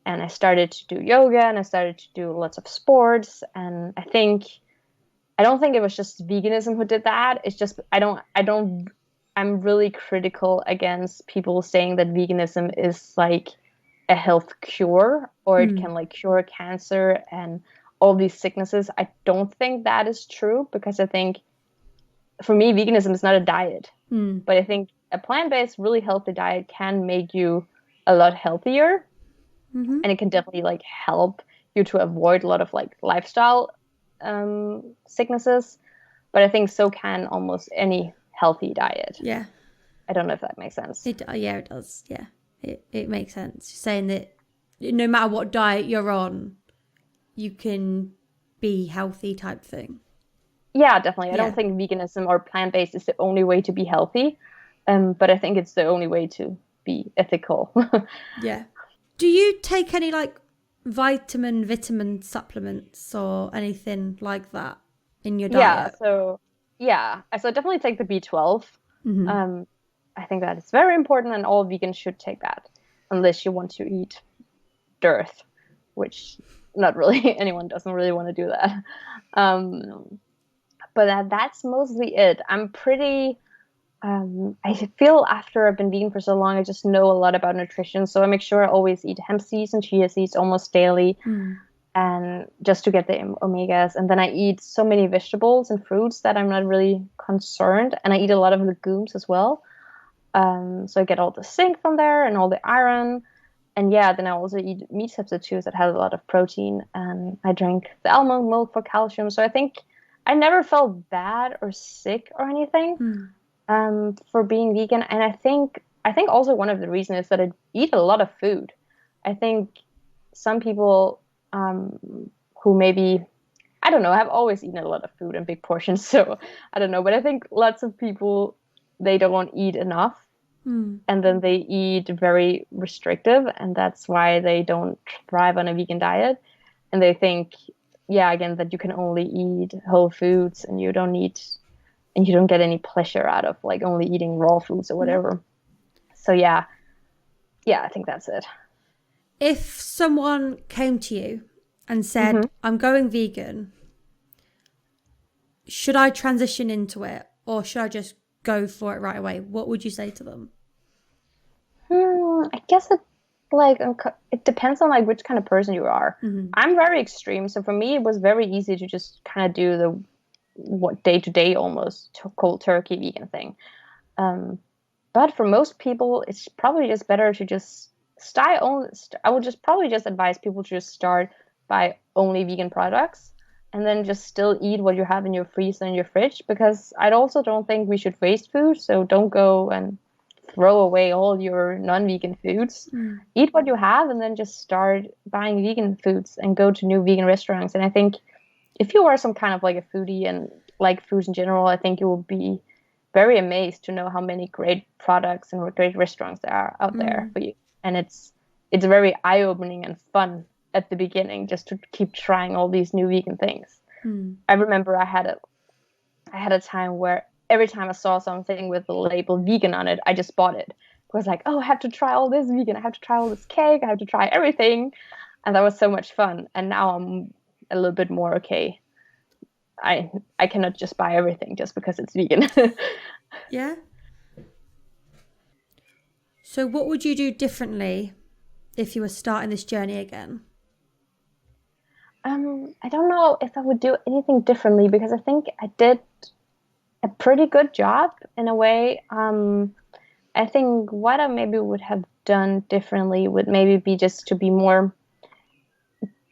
And I started to do yoga and I started to do lots of sports. And I don't think it was just veganism who did that. It's just, I'm really critical against people saying that veganism is like a health cure or it can like cure cancer and all these sicknesses. I don't think that is true, because I think for me, veganism is not a diet, but I think a plant-based, really healthy diet can make you a lot healthier, and it can definitely like help you to avoid a lot of like lifestyle sicknesses. But I think so can almost any healthy diet. Yeah. I don't know if that makes sense. It does. Yeah. It makes sense. You're saying that no matter what diet you're on, you can be healthy type thing. Yeah, definitely. I don't think veganism or plant-based is the only way to be healthy, but I think it's the only way to be ethical. Yeah. Do you take any like vitamin supplements or anything like that in your diet? So definitely take the B12. I think that is very important, and all vegans should take that, unless you want to eat dirt, which not really anyone doesn't really want to do that. but that's mostly it. I'm pretty I feel after I've been vegan for so long, I just know a lot about nutrition. So I make sure I always eat hemp seeds and chia seeds almost daily, and just to get the omegas. And then I eat so many vegetables and fruits that I'm not really concerned. And I eat a lot of legumes as well. So I get all the zinc from there and all the iron. And yeah, then I also eat meat substitutes that have a lot of protein. And I drink the almond milk for calcium. So I think I never felt bad or sick or anything for being vegan. And I think also one of the reasons is that I eat a lot of food. I think some people who maybe, I don't know, have always eaten a lot of food in big portions. So I don't know, but I think lots of people, they don't eat enough. And then they eat very restrictive, and that's why they don't thrive on a vegan diet. And they think, yeah, again, that you can only eat whole foods and you don't get any pleasure out of like only eating raw foods or whatever. So yeah, I think that's it. If someone came to you and said, I'm going vegan, should I transition into it or should I just go for it right away? What would you say to them? I guess it depends on like which kind of person you are. I'm very extreme, so for me it was very easy to just kind of do the day-to-day almost cold turkey vegan thing. But for most people, it's probably just better to just I would just probably just advise people to just start by only vegan products, and then just still eat what you have in your freezer and your fridge, because I also don't think we should waste food. So don't go and throw away all your non-vegan foods. Eat what you have, and then just start buying vegan foods and go to new vegan restaurants. And I think if you are some kind of like a foodie and like foods in general, I think you will be very amazed to know how many great products and great restaurants there are out there for you. And it's very eye-opening and fun at the beginning just to keep trying all these new vegan things. I remember I had a time where every time I saw something with the label vegan on it, I just bought it. I was like, oh, I have to try all this vegan. I have to try all this cake. I have to try everything. And that was so much fun. And now I'm a little bit more okay. I cannot just buy everything just because it's vegan. Yeah. So what would you do differently if you were starting this journey again? I don't know if I would do anything differently, because I think I did a pretty good job in a way. I think what I maybe would have done differently would maybe be just to be more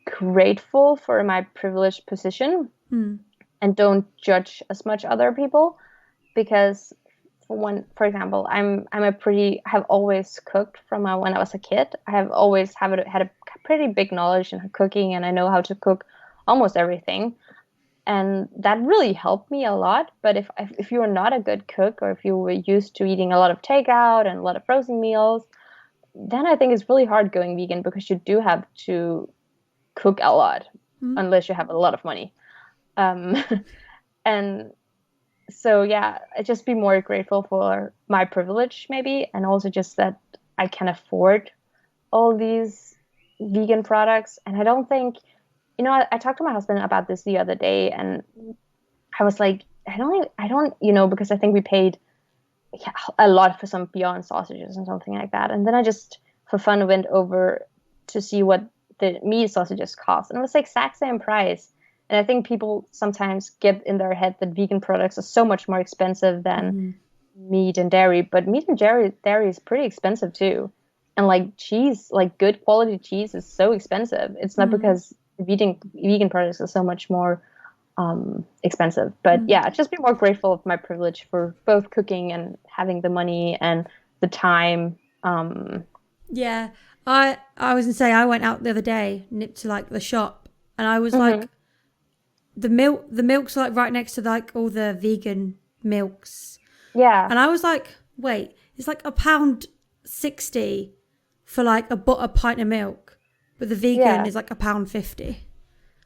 grateful for my privileged position and don't judge as much other people, because for example, I have always cooked from when I was a kid. I have always had a pretty big knowledge in cooking, and I know how to cook almost everything. And that really helped me a lot. But if you are not a good cook, or if you were used to eating a lot of takeout and a lot of frozen meals, then I think it's really hard going vegan, because you do have to cook a lot unless you have a lot of money. And so, yeah, just be more grateful for my privilege maybe. And also just that I can afford all these vegan products. And I don't think, I talked to my husband about this the other day, and I was like, I don't, because I think we paid a lot for some Beyond sausages and something like that. And then I just, for fun, went over to see what the meat sausages cost. And it was the exact same price. And I think people sometimes get in their head that vegan products are so much more expensive than meat and dairy. But meat and dairy is pretty expensive too. And like cheese, like good quality cheese is so expensive. It's not because vegan products are so much more expensive. But yeah, just be more grateful of my privilege for both cooking and having the money and the time. Yeah, I was gonna say, I went out the other day, nipped to like the shop, and I was like, the milk's like right next to like all the vegan milks. Yeah. And I was like, wait, it's like £1.60 for like a pint of milk, but the vegan is like £1.50.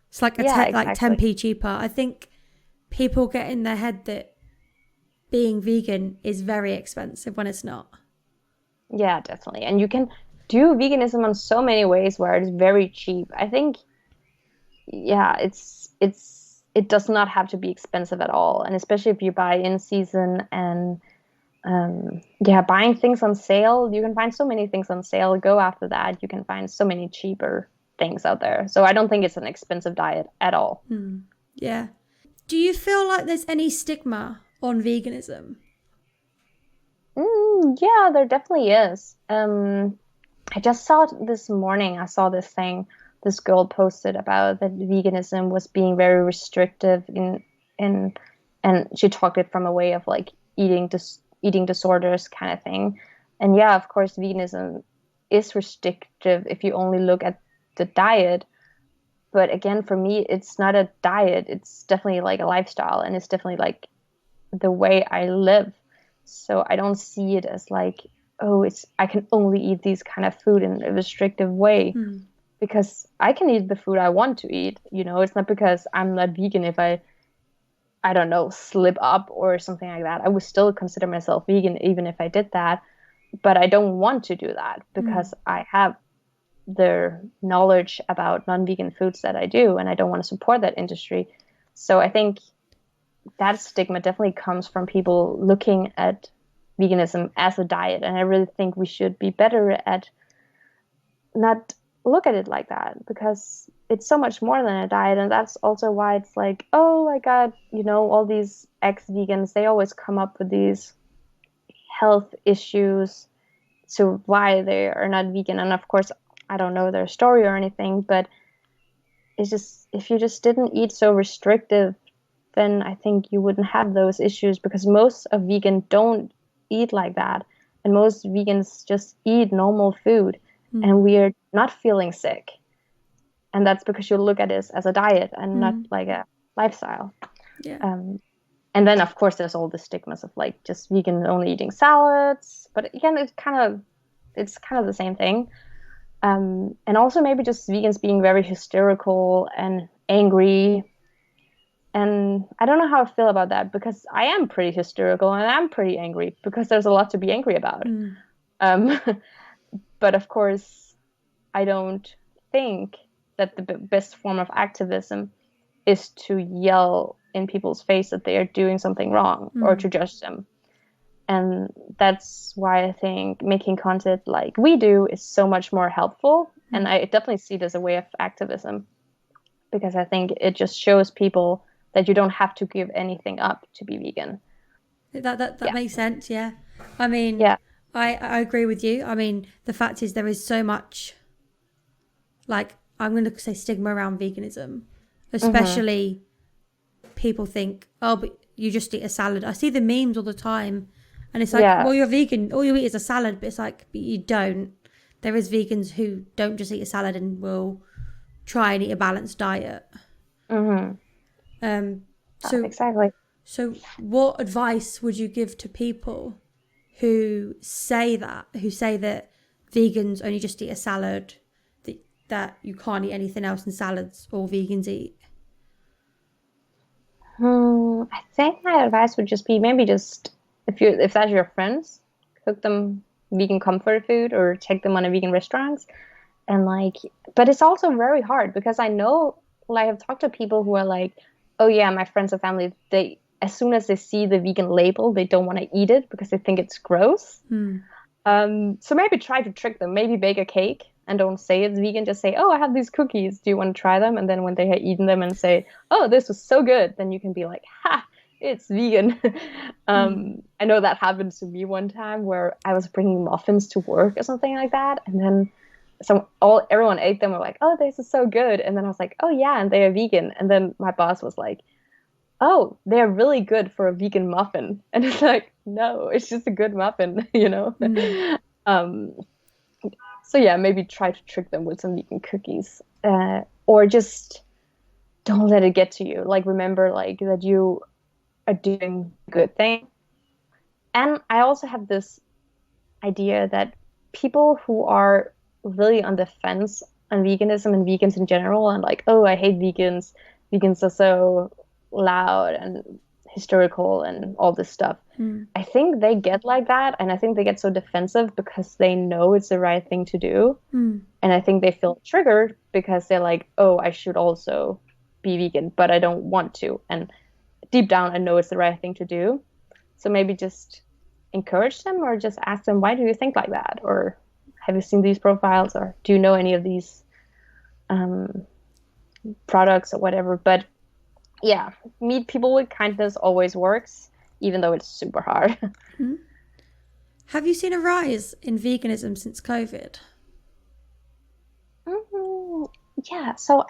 It's like like 10p cheaper. I think people get in their head that being vegan is very expensive when it's not. Yeah, definitely. And you can do veganism in so many ways where it's very cheap. I think, yeah, it's it does not have to be expensive at all. And especially if you buy in season and buying things on sale, you can find so many things on sale. Go after that. You can find so many cheaper things out there. So I don't think it's an expensive diet at all. Yeah. Do you feel like there's any stigma on veganism? Yeah, there definitely is. I just saw it this morning. I saw this thing this girl posted about that veganism was being very restrictive in and she talked it from a way of like eating disorders kind of thing. And yeah, of course, veganism is restrictive if you only look at the diet. But again, for me, it's not a diet. It's definitely like a lifestyle, and it's definitely like the way I live. So I don't see it as like, oh, I can only eat these kind of food in a restrictive way, because I can eat the food I want to eat. It's not because I'm not vegan if I don't know, slip up or something like that. I would still consider myself vegan even if I did that, but I don't want to do that because I have the knowledge about non-vegan foods that I do, and I don't want to support that industry. So I think that stigma definitely comes from people looking at veganism as a diet. And I really think we should be better at not look at it like that, because it's so much more than a diet. And that's also why it's like, oh my God, all these ex-vegans, they always come up with these health issues to why they are not vegan. And of course, I don't know their story or anything, but it's just, if you just didn't eat so restrictive, then I think you wouldn't have those issues, because most of vegans don't eat like that. And most vegans just eat normal food, and we are not feeling sick. And that's because you look at it as a diet and not like a lifestyle. Yeah. And then of course there's all the stigmas of like just vegan only eating salads. But again, it's kind of the same thing. And also maybe just vegans being very hysterical and angry. And I don't know how I feel about that, because I am pretty hysterical and I'm pretty angry, because there's a lot to be angry about. But of course, I don't think that the best form of activism is to yell in people's face that they are doing something wrong or to judge them. And that's why I think making content like we do is so much more helpful. And I definitely see it as a way of activism, because I think it just shows people that you don't have to give anything up to be vegan. That makes sense, yeah. I mean, I agree with you. I mean, the fact is there is so much, like, I'm going to say stigma around veganism. Especially people think, oh, but you just eat a salad. I see the memes all the time. And it's like, well, you're vegan. All you eat is a salad. But it's like, but you don't. There is vegans who don't just eat a salad and will try and eat a balanced diet. Exactly. So what advice would you give to people who say that vegans only just eat a salad, that you can't eat anything else in salads all vegans eat? I think my advice would just be maybe just if that's your friends, cook them vegan comfort food or take them on a vegan restaurants. And like, but it's also very hard, because I know, like, I've talked to people who are like, oh yeah, my friends and family, they, as soon as they see the vegan label, they don't want to eat it because they think it's gross. So maybe try to trick them. Maybe bake a cake and don't say it's vegan. Just say, oh, I have these cookies. Do you want to try them? And then when they have eaten them and say, oh, this was so good, then you can be like, ha, it's vegan. I know that happened to me one time where I was bringing muffins to work or something like that. And then everyone ate them. Were like, oh, this is so good. And then I was like, oh yeah, and they are vegan. And then my boss was like, oh, they're really good for a vegan muffin. And it's like, no, it's just a good muffin, So yeah, maybe try to trick them with some vegan cookies, or just don't let it get to you. Like, remember, like, that you are doing a good thing. And I also have this idea that people who are really on the fence on veganism and vegans in general, and like, oh, I hate vegans. Vegans are so loud and hysterical and all this stuff. I think they get like that, and I think they get so defensive because they know it's the right thing to do. And I think they feel triggered because they're like, oh, I should also be vegan, but I don't want to. And deep down, I know it's the right thing to do. So maybe just encourage them, or just ask them, why do you think like that? Or have you seen these profiles, or do you know any of these products or whatever? But yeah, meet people with kindness always works, even though it's super hard. Mm-hmm. Have you seen a rise in veganism since COVID? Yeah, so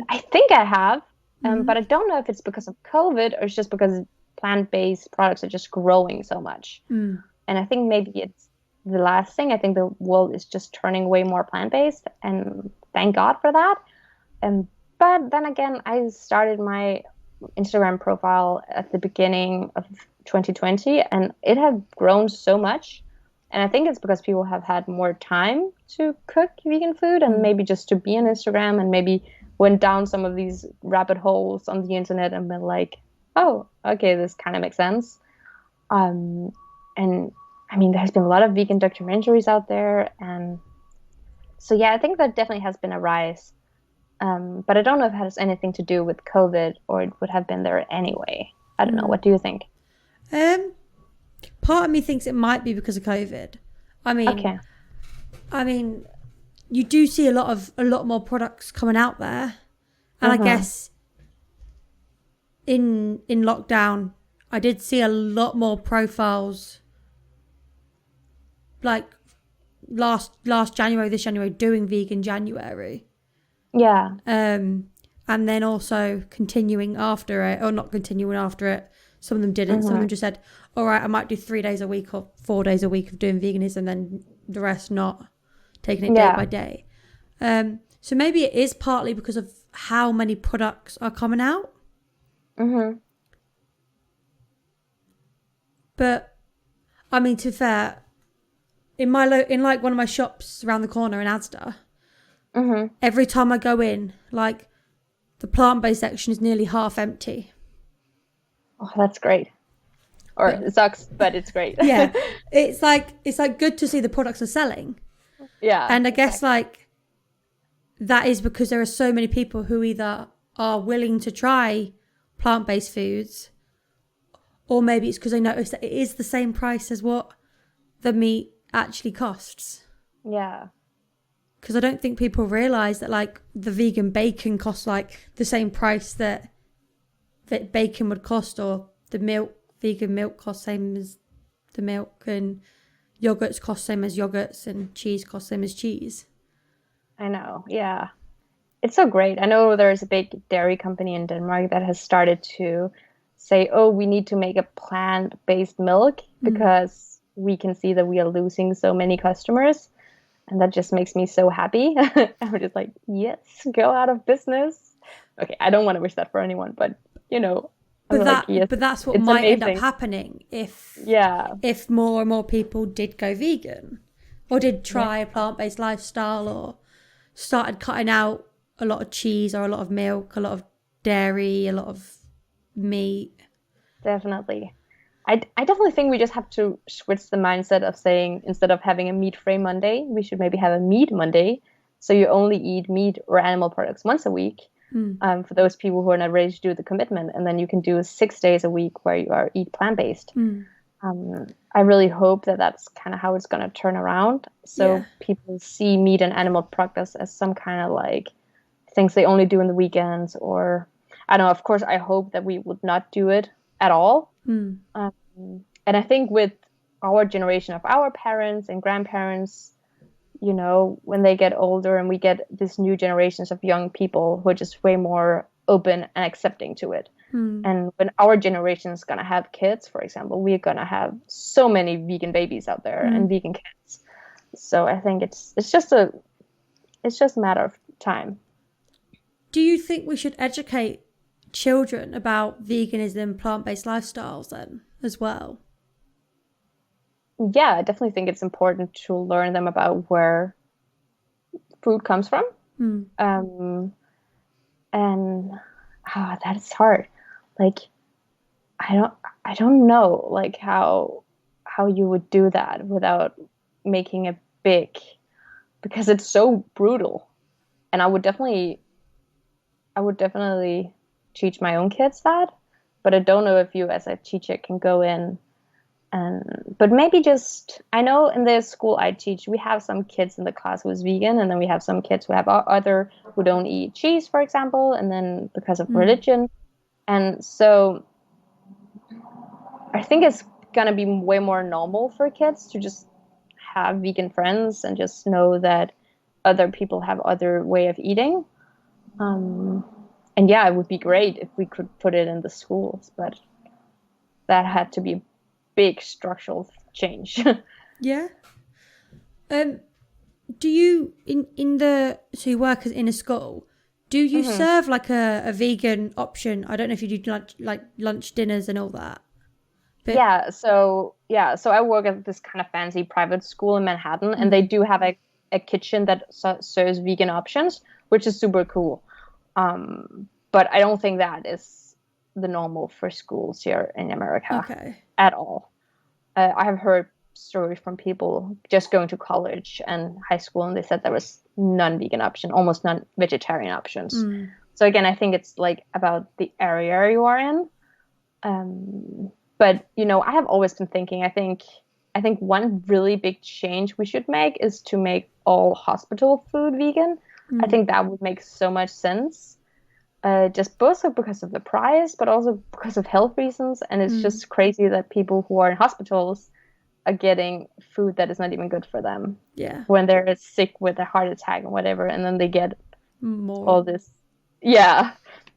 I think I have, but I don't know if it's because of COVID or it's just because plant-based products are just growing so much. And I think maybe it's the last thing. I think the world is just turning way more plant-based, and thank God for that. But then again, I started my Instagram profile at the beginning of 2020, and it had grown so much. And I think it's because people have had more time to cook vegan food, and maybe just to be on Instagram, and maybe went down some of these rabbit holes on the internet and been like, oh, okay, this kind of makes sense. And I mean, there's been a lot of vegan documentaries out there. And so, yeah, I think that definitely has been a rise. But I don't know if it has anything to do with COVID, or it would have been there anyway. I don't know. What do you think? Part of me thinks it might be because of COVID. I mean, you do see a lot more products coming out there, and I guess in lockdown, I did see a lot more profiles, like last January, this January, doing vegan January. Yeah. And then also continuing after it, or not continuing after it. Some of them didn't. Some of them just said, all right, I might do 3 days a week or 4 days a week of doing veganism, and then the rest not, taking it day by day. So maybe it is partly because of how many products are coming out. But I mean, to be fair, in like one of my shops around the corner in Asda, every time I go in, like, the plant-based section is nearly half empty. Oh, that's great. Or it sucks, but it's great. Yeah, it's like good to see the products are selling. Yeah, and I guess like that is because there are so many people who either are willing to try plant-based foods, or maybe it's because they notice that it is the same price as what the meat actually costs. Yeah. Because I don't think people realise that, like, the vegan bacon costs like the same price that bacon would cost, or the vegan milk costs same as the milk, and yogurts cost same as yogurts, and cheese costs same as cheese. I know, yeah. It's so great. I know there's a big dairy company in Denmark that has started to say, oh, we need to make a plant-based milk because we can see that we are losing so many customers. And that just makes me so happy. I'm just like, yes, go out of business. Okay, I don't want to wish that for anyone, but you know. But that's what might end up happening if more and more people did go vegan, or did try a plant-based lifestyle, or started cutting out a lot of cheese, or a lot of milk, a lot of dairy, a lot of meat. Definitely. I definitely think we just have to switch the mindset of saying, instead of having a meat-free Monday, we should maybe have a meat Monday. So you only eat meat or animal products once a week. For those people who are not ready to do the commitment, and then you can do 6 days a week where you eat plant-based. I really hope that that's kind of how it's going to turn around. So people see meat and animal products as some kind of like things they only do in the weekends, or I don't know. Of course, I hope that we would not do it at all. And I think with our generation of our parents and grandparents, you know, when they get older and we get this new generations of young people who are just way more open and accepting to it. And when our generation is going to have kids, for example, we're going to have so many vegan babies out there and vegan kids. So I think it's just a matter of time. Do you think we should educate children about veganism, plant-based lifestyles then as well? Yeah, I definitely think it's important to learn them about where food comes from. And that is hard. Like, I don't know, like how you would do that without making it big, because it's so brutal. And I would definitely I would definitely teach my own kids that, but I don't know if you as a teacher can go in but maybe just, I know in the school I teach, we have some kids in the class who's vegan, and then we have some kids who have other who don't eat cheese, for example, and then because of religion. And so I think it's gonna be way more normal for kids to just have vegan friends and just know that other people have other way of eating. And yeah, it would be great if we could put it in the schools, but that had to be a big structural change. Yeah. Do you so you work in a school? Do you serve like a vegan option? I don't know if you do lunch dinners and all that. But... So I work at this kind of fancy private school in Manhattan, and they do have a kitchen that serves vegan options, which is super cool. But I don't think that is the normal for schools here in America at all. I have heard stories from people just going to college and high school, and they said there was non-vegan option, almost non-vegetarian options. So again, I think it's like about the area you are in. But I have always been thinking, I think one really big change we should make is to make all hospital food vegan. I think that would make so much sense. Just both because of the price, but also because of health reasons. And it's just crazy that people who are in hospitals are getting food that is not even good for them. Yeah. When they're sick with a heart attack or whatever, and then they get all this. Yeah.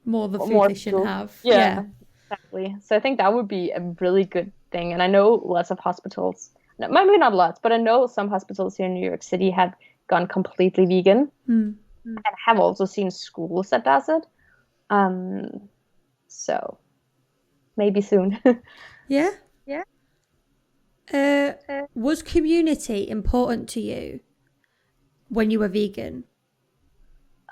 More the food they shouldn't have. Yeah. Exactly. So I think that would be a really good thing. And I know lots of hospitals, maybe not lots, but I know some hospitals here in New York City have gone completely vegan. And have also seen schools that does it. So maybe soon. Yeah. Was community important to you when you were vegan?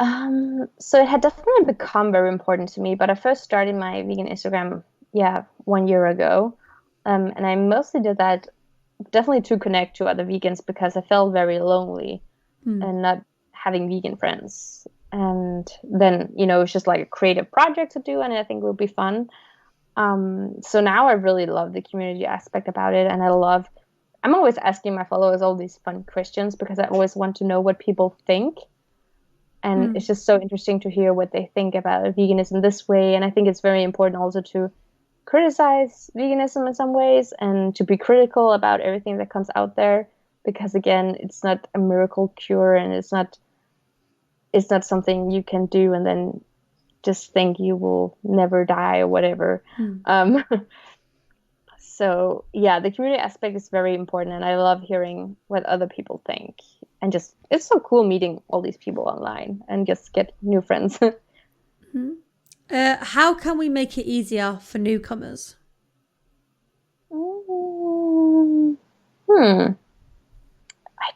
So it had definitely become very important to me, but I first started my vegan Instagram, 1 year ago. And I mostly did that definitely to connect to other vegans because I felt very lonely and not having vegan friends. And then, it's just like a creative project to do, and I think it will be fun. So now I really love the community aspect about it, and I'm always asking my followers all these fun questions because I always want to know what people think. And it's just so interesting to hear what they think about veganism this way. And I think it's very important also to criticize veganism in some ways and to be critical about everything that comes out there. Because again, it's not a miracle cure, and it's not something you can do and then just think you will never die or whatever. So the community aspect is very important, and I love hearing what other people think. And just, it's so cool meeting all these people online and just get new friends. How can we make it easier for newcomers? I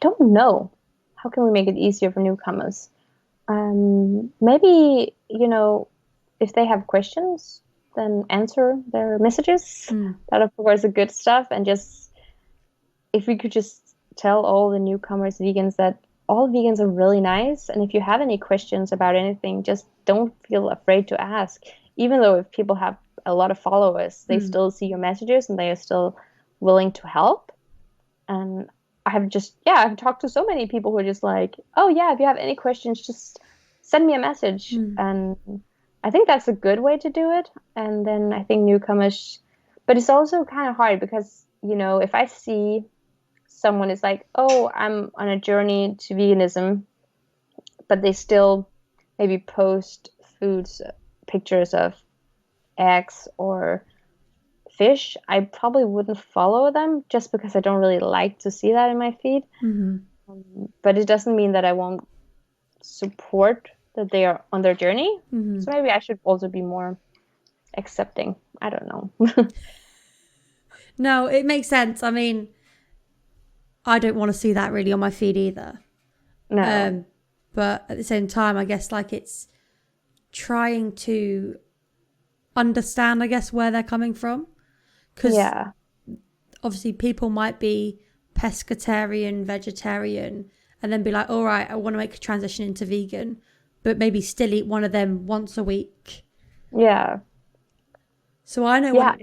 don't know. How can we make it easier for newcomers? Maybe, if they have questions, then answer their messages. That, of course, is good stuff. And just, if we could just tell all the newcomers, vegans, that all vegans are really nice. And if you have any questions about anything, just don't feel afraid to ask. Even though if people have a lot of followers, they still see your messages and they are still willing to help. And I've talked to so many people who are just like, oh yeah, if you have any questions, just send me a message. And I think that's a good way to do it. And then I think newcomers, but it's also kind of hard because, if I see someone is like, oh, I'm on a journey to veganism, but they still maybe post pictures of eggs or fish, I probably wouldn't follow them just because I don't really like to see that in my feed. But it doesn't mean that I won't support that they are on their journey. So maybe I should also be more accepting. I don't know. No, it makes sense. I mean, I don't want to see that really on my feed either. No. But at the same time, I guess it's trying to understand, I guess, where they're coming from. Because obviously people might be pescatarian, vegetarian, and then be like, all right, I want to make a transition into vegan. but maybe still eat one of them once a week. Yeah. So I know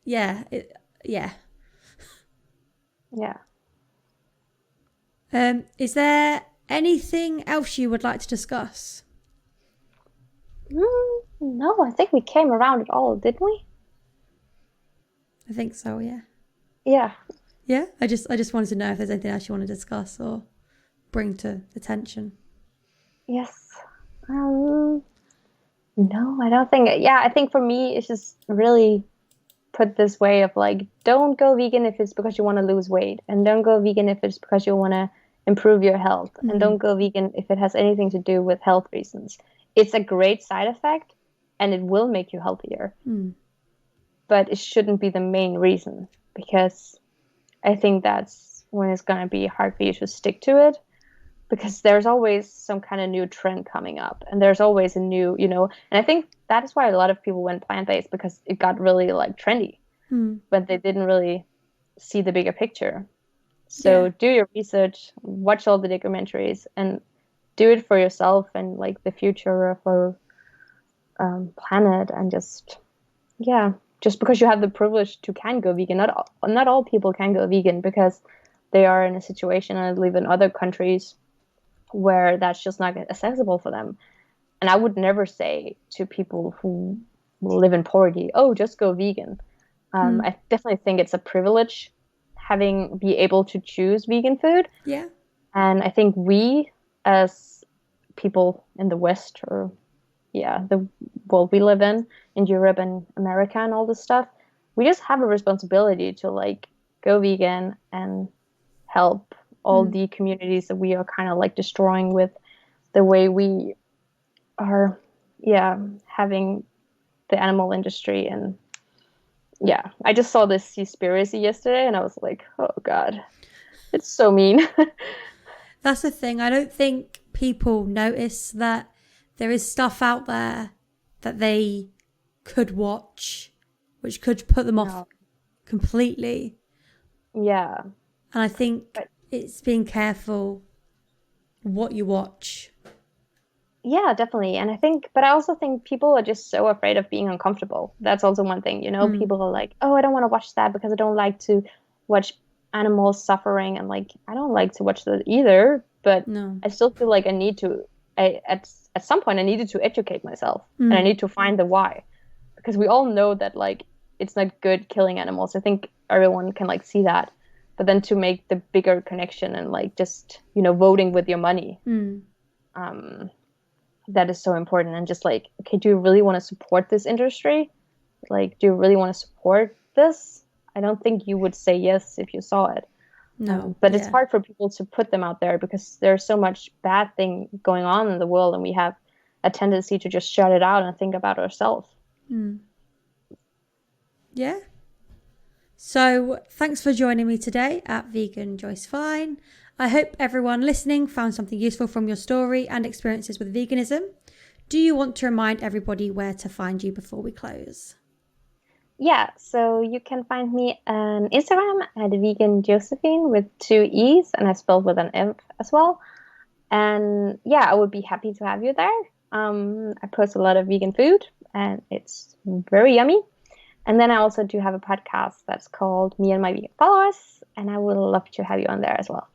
Yeah. Yeah. Is there anything else you would like to discuss? No, I think we came around it all, didn't we? I think so, yeah. Yeah. Yeah, I just wanted to know if there's anything else you want to discuss or bring to attention. Yes. No, I don't think. Yeah, I think for me, it's just really put this way of like, don't go vegan if it's because you want to lose weight, and don't go vegan if it's because you want to improve your health, and don't go vegan if it has anything to do with health reasons. It's a great side effect, and it will make you healthier, but it shouldn't be the main reason, because I think that's when it's going to be hard for you to stick to it, because there's always some kind of new trend coming up, and there's always a new, and I think that is why a lot of people went plant-based, because it got really like trendy, but they didn't really see the bigger picture. So do your research, watch all the documentaries, and do it for yourself and like the future of our planet. And just because you have the privilege to can go vegan, not all people can go vegan, because they are in a situation and live in other countries where that's just not accessible for them. And I would never say to people who live in poverty, oh, just go vegan. I definitely think it's a privilege be able to choose vegan food. Yeah. And I think we, as people in the West, or the world we live in Europe and America and all this stuff, we just have a responsibility to like go vegan and help all the communities that we are kind of like destroying with the way we are having the animal industry. And I just saw this Seaspiracy yesterday, and I was like, oh god, it's so mean. That's the thing. I don't think people notice that there is stuff out there that they could watch, which could put them off completely. Yeah. And I think it's being careful what you watch. Yeah, definitely. And I also think people are just so afraid of being uncomfortable. That's also one thing, people are like, oh, I don't want to watch that because I don't like to watch animals suffering. And like, I don't like to watch that either, but I still feel like at some point I needed to educate myself, and I need to find the why, because we all know that like, it's not good killing animals. I think everyone can like see that, but then to make the bigger connection and like, just, voting with your money, that is so important. And just like, okay, do you really want to support this industry? Like, do you really want to support this? I don't think you would say yes if you saw it. No, but it's hard for people to put them out there, because there's so much bad thing going on in the world, and we have a tendency to just shut it out and think about ourselves. Yeah. So thanks for joining me today at Vegan Joyce Fine. I hope everyone listening found something useful from your story and experiences with veganism. Do you want to remind everybody where to find you before we close? Yeah, so you can find me on Instagram at Vegan Josephine with 2 E's, and I spelled with an F as well. And I would be happy to have you there. I post a lot of vegan food, and it's very yummy. And then I also do have a podcast that's called Me and My Vegan Followers, and I would love to have you on there as well.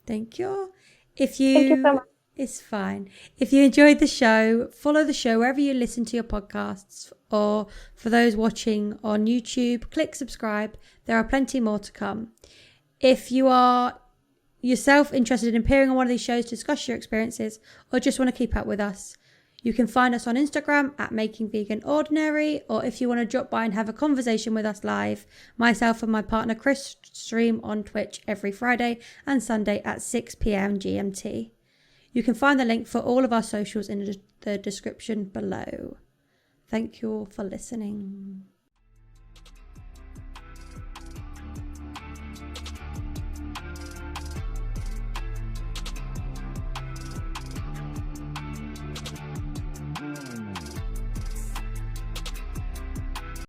Thank you. Thank you so much. It's fine. If you enjoyed the show, follow the show wherever you listen to your podcasts, or for those watching on YouTube, click subscribe. There are plenty more to come. If you are yourself interested in appearing on one of these shows to discuss your experiences, or just want to keep up with us, you can find us on Instagram at Making Vegan Ordinary, or if you want to drop by and have a conversation with us live, myself and my partner Chris stream on Twitch every Friday and Sunday at 6 p.m. GMT. You can find the link for all of our socials in the description below. Thank you all for listening.